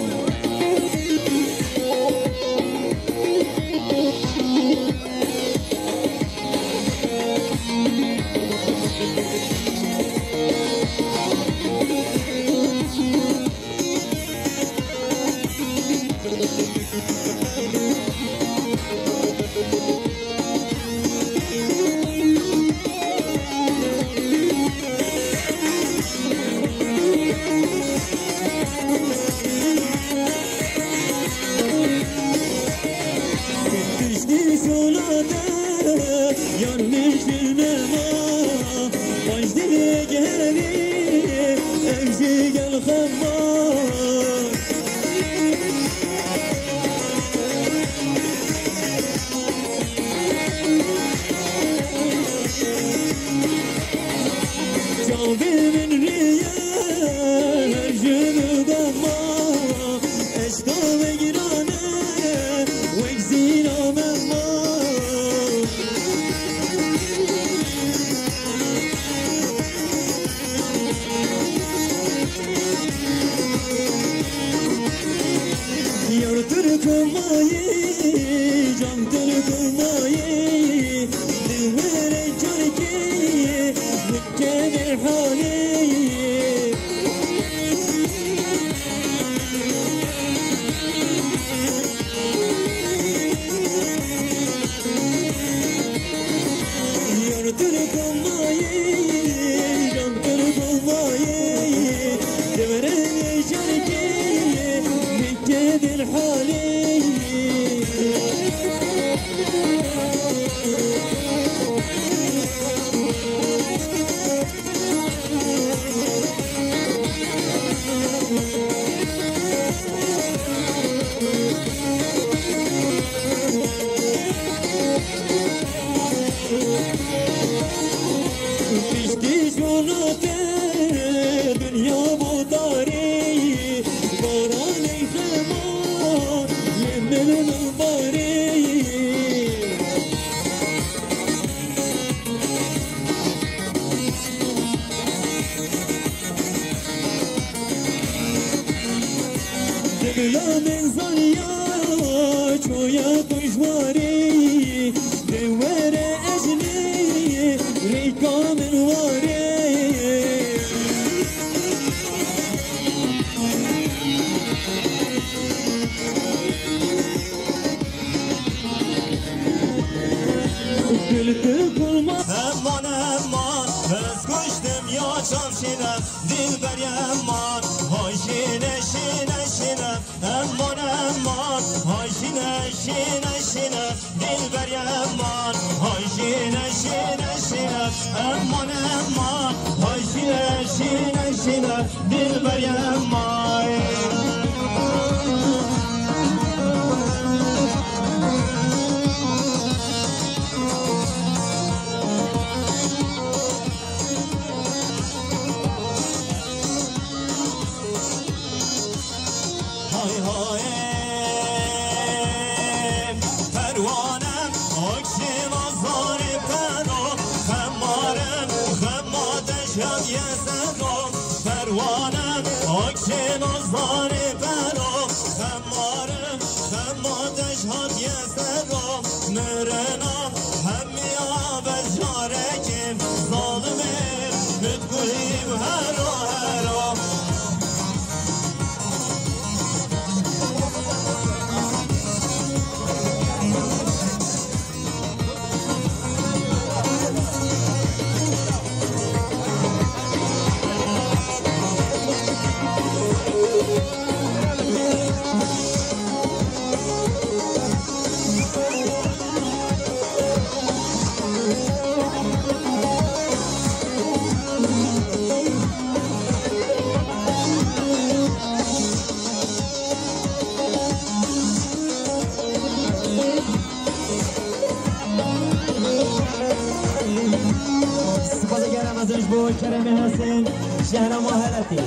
شهر مهلتی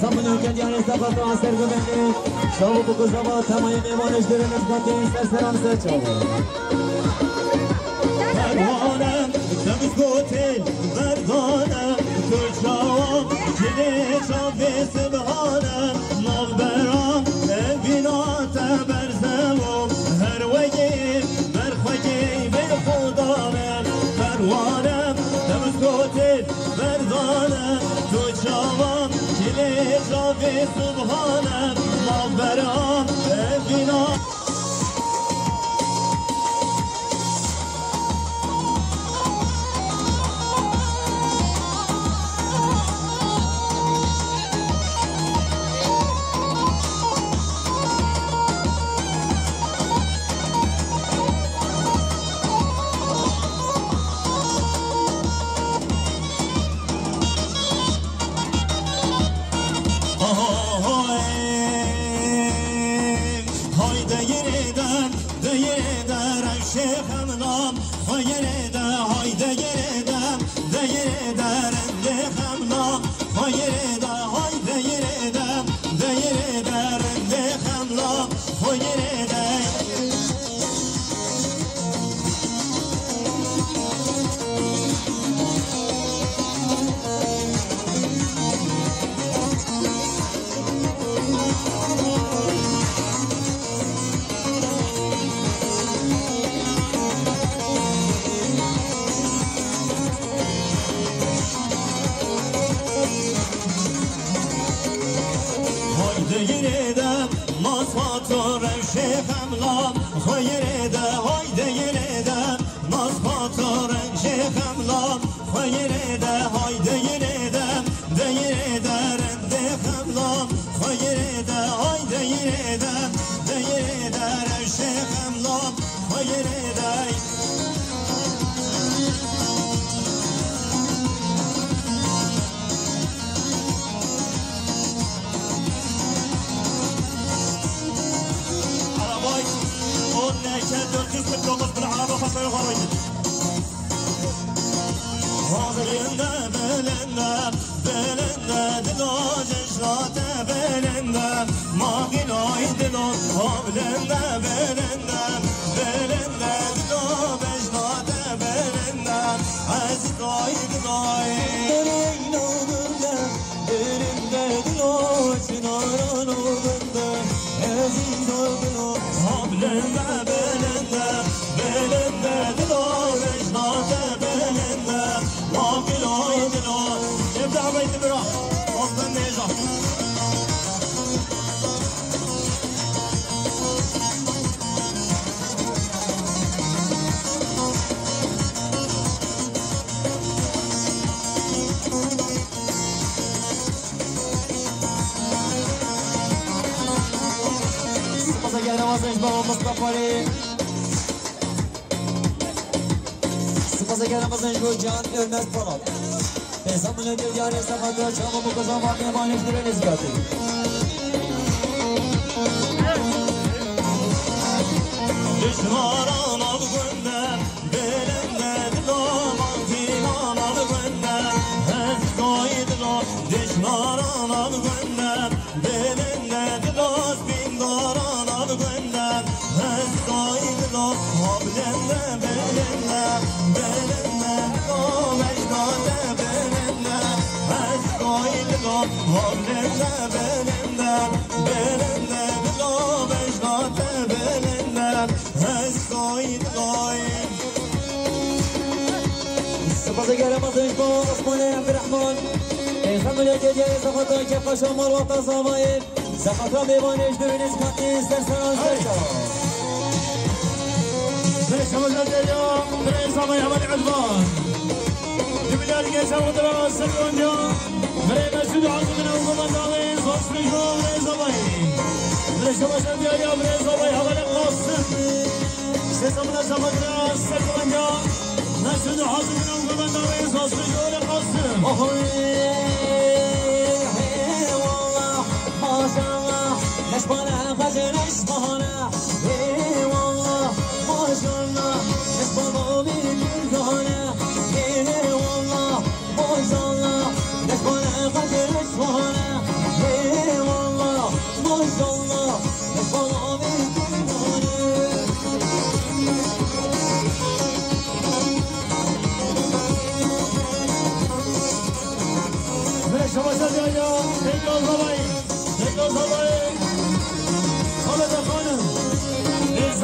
زمان که دیان استفاده و عصر گوینده شاو بگو زبا تمامی میمانش داره نزگاتی سرسران سرچاو پروانم دمز گوتل بردانم تو چاوام جلی چاوی سبحانم ناو برام بینات برزمم هر وگی برخوگی بین خودانم پروانم دمز گوتل بردانم تو چاوام جلی چاوی سبحانم ناو برام بینات سپاسگزارم از انجو جان ارنست پولاد به زمان دیار استفاده شما بگذار واقع مالش دیر نزیاتی دشماران al günden belimde dilam dilan al günden hep koydular dişmaran al günden belimde dilas bin daran al günden hep koydular hablemde belimde o mecnade belimde hep koydular hablemde belimde o mecnade belimde سپاسگزارم از انجو عثمان عبدالرحمن خمولیت دیار سفاتا که قشامال و تازاوائد سفاتا میوانش دوینش کتی سرسران سرچا برشما زدریا برشما یابد عزبان جبلال گیسا و دراز سکونجا برای مسجد عظمنا و قمداغین صوصفشو برشمایی برشما زدریا برشما یابد قاسم سيسمنا سفاتا سكونجا مسجد عظمنا و قمداغین صوصفشو برشمایی والله ما شاء الله نشبانها خزن اسمهنا والله ما شاء الله نشبانها من كرزانا والله ما شاء الله نشبانها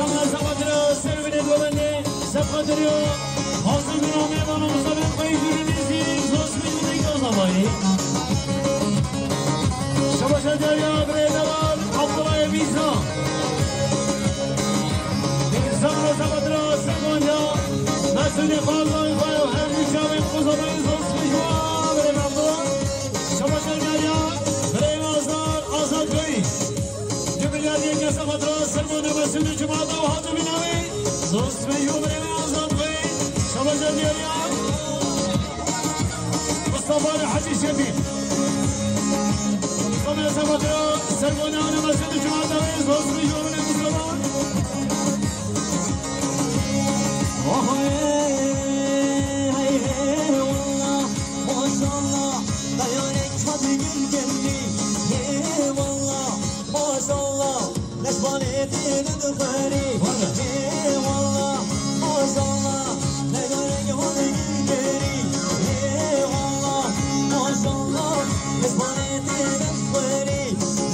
Sesamla sabadırı servine dolane sapkadırıyor. Hazır bir ameyanımıza ben kayıcırınızı sosmini gözlamayı. Şabaşa derya bireyler Abdullah Biza. Sesamla sabadırı servine Mesut-i Fazla'yı bayağı her güçavim kuzamayı sosmini gözlamayı. Abdullah Şabaşa derya bireyler Azad Bey. Cümleliye kese madra servine Mesut-i Cuma'da o hacı binavi. Sosmini gözlamayı Azad Bey. Şabaşa derya Mustafa Hacı Şefik. Mustafa Sabadra servine ana Mesut-i Cuma'da ve sosmini gözlamayı Mustafa. Oh hey hey wallah maşallah dayanek tadı gül geldi hey wallah maşallah nesban edin ödüferi hey wallah maşallah dayanek tadı gül geldi hey wallah maşallah nesban edin ödüferi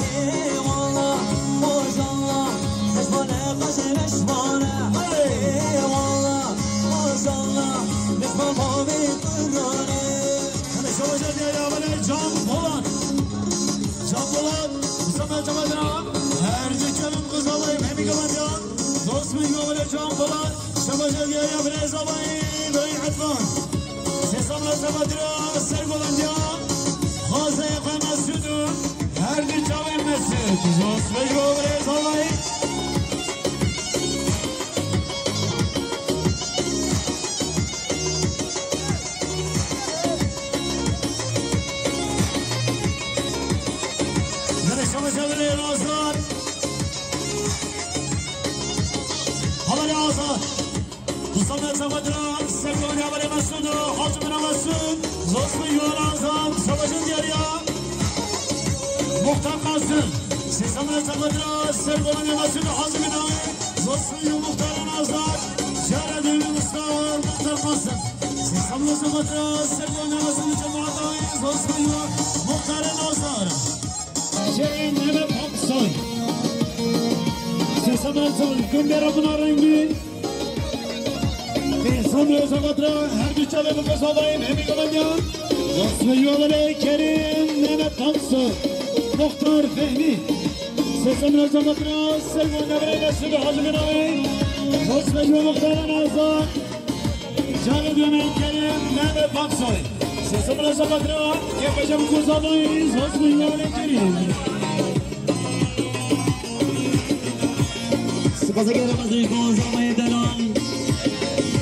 hey wallah maşallah nesban edin ödüferi hey wallah maşallah nesban mavi kırnane. Hani şavaşa diye yavane Can Polat. Can Polat Mustafa Sabadra her cüccanın kız alayım hem yıkılancan. Dostum yavane Can Polat şavaşa diye yavane zabayı böyle hatman. Sesamla Sabadra sergolancan. Hazaya koymaz sütü her cüccanın mesut. Dostum yavane zabayı. Şabaşaları Azad Havali Azad Mustafa Sabadra Sergoni Havali Mesut'u Hacımına Mesut Zosmi Yuvar Azad Şabaşın Diyarya Muhtar Kasım Sesamına Sabadra Sergoni Mesut'u Hacımına Zosmi Yuvar Muhtarın Azad Şehredin Mustafa Muhtar Kasım Sesamına Sabadra Sergoni Mesut'u Cemaatayı Zosmi Yuvar Muhtarın Azad Şehrin Mehmet Aksoy Sesamlar Soy Gündere Pınarrengi Sesamlar Sabadra her bir çalımı kısalayım hem yıkılancan Osman Yuvaları Kerim Mehmet Aksoy Muhtar Fehmi Sesamlar Sabadra Selman Nebreyle Südü Hacı Binavi Osman Yuva Muhtarın Azad Canı Dömen Kerim Mehmet Aksoy Sesamlar Sabadra Yapacağım kuzamayız Osman Yuvaları Kerim Pasa que era más rico, sama yetenon.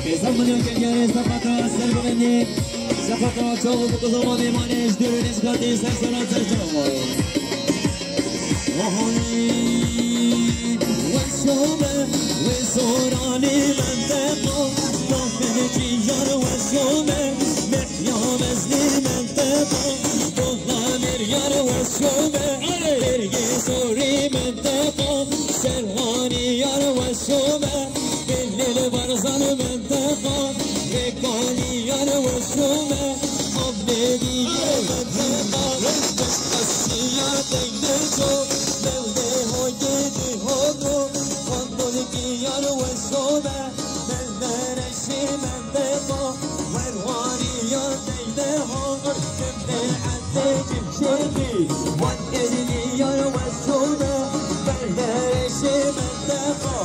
Pensando en que quieres zapatos, ser gomendi. Zapatos, çoğu bu kuzuma bir maneş, dürünüz kadın, sen sonra tercümoy. Ohoni, ve şome, ve sorani menteko. Dohmeni yar ve şome, mehyam ezni menteko. Dohlamir yar ve şome, ergi sori menteko. Serhani yar ve şome, bellili barzan menteko. Rekani yar ve şome, abdedi yar menteko. Kasiya tekdeko, mevde ho gedi hodu. Kandoliki yar ve şome, mevde reşi menteko. Vervani yar tekdeho, mevde adde cimşedi. Van edili yar ve şome, mevde reşi menteko.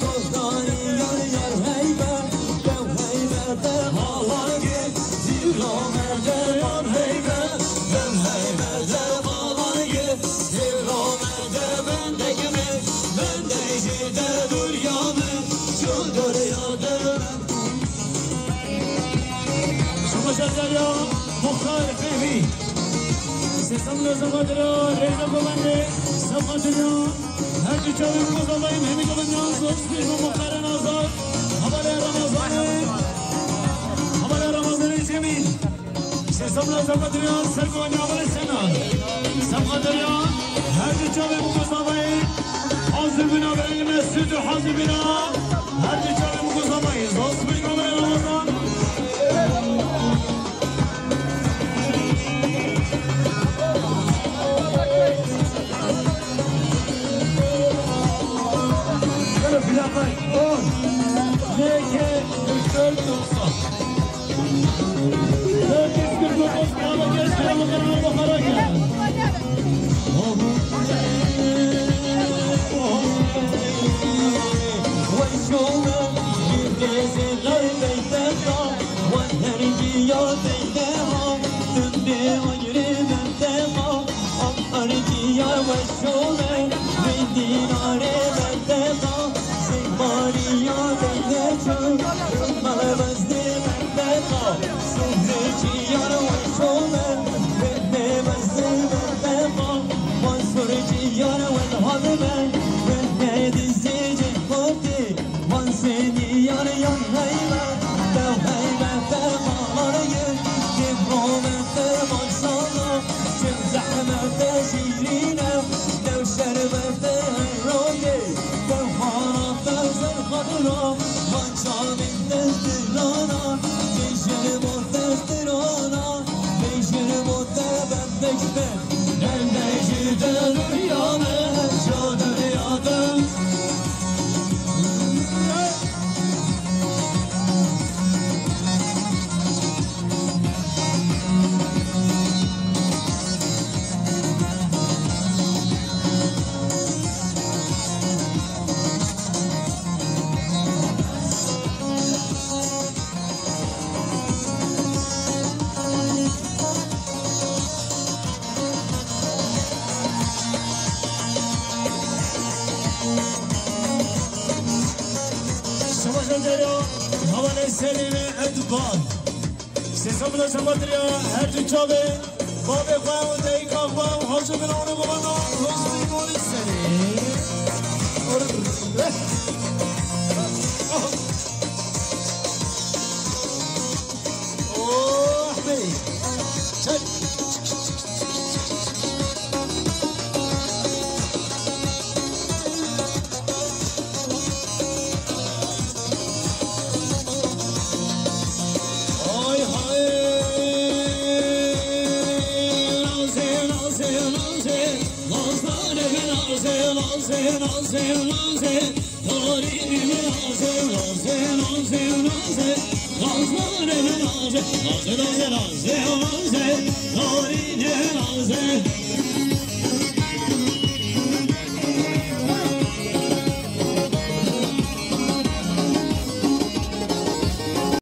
Tozgani yar yar heybe, dev heybede halagi. Zira merde yar heybe, dev heybede halagi. Zira merde bendekimi, bendecide dünyamı. Şu dünyada Şabaşa Derya Muhtar Fehmi Sesamla Sabadra Reza Kobandı Sabadra her bir çavim kuzalayım hem yıkılancan Zosmi Muhtarın Azad Havale Ramazan'ı Havale Ramazan'ı Cemil Sesamla Sabadra Sergoni Havale Sena Sabadra her bir çavim kuzalayım Hazır bina verilmez sütü hazır bina her bir çavim kuzalayım Zosmi Havale Ramazan Bila Naze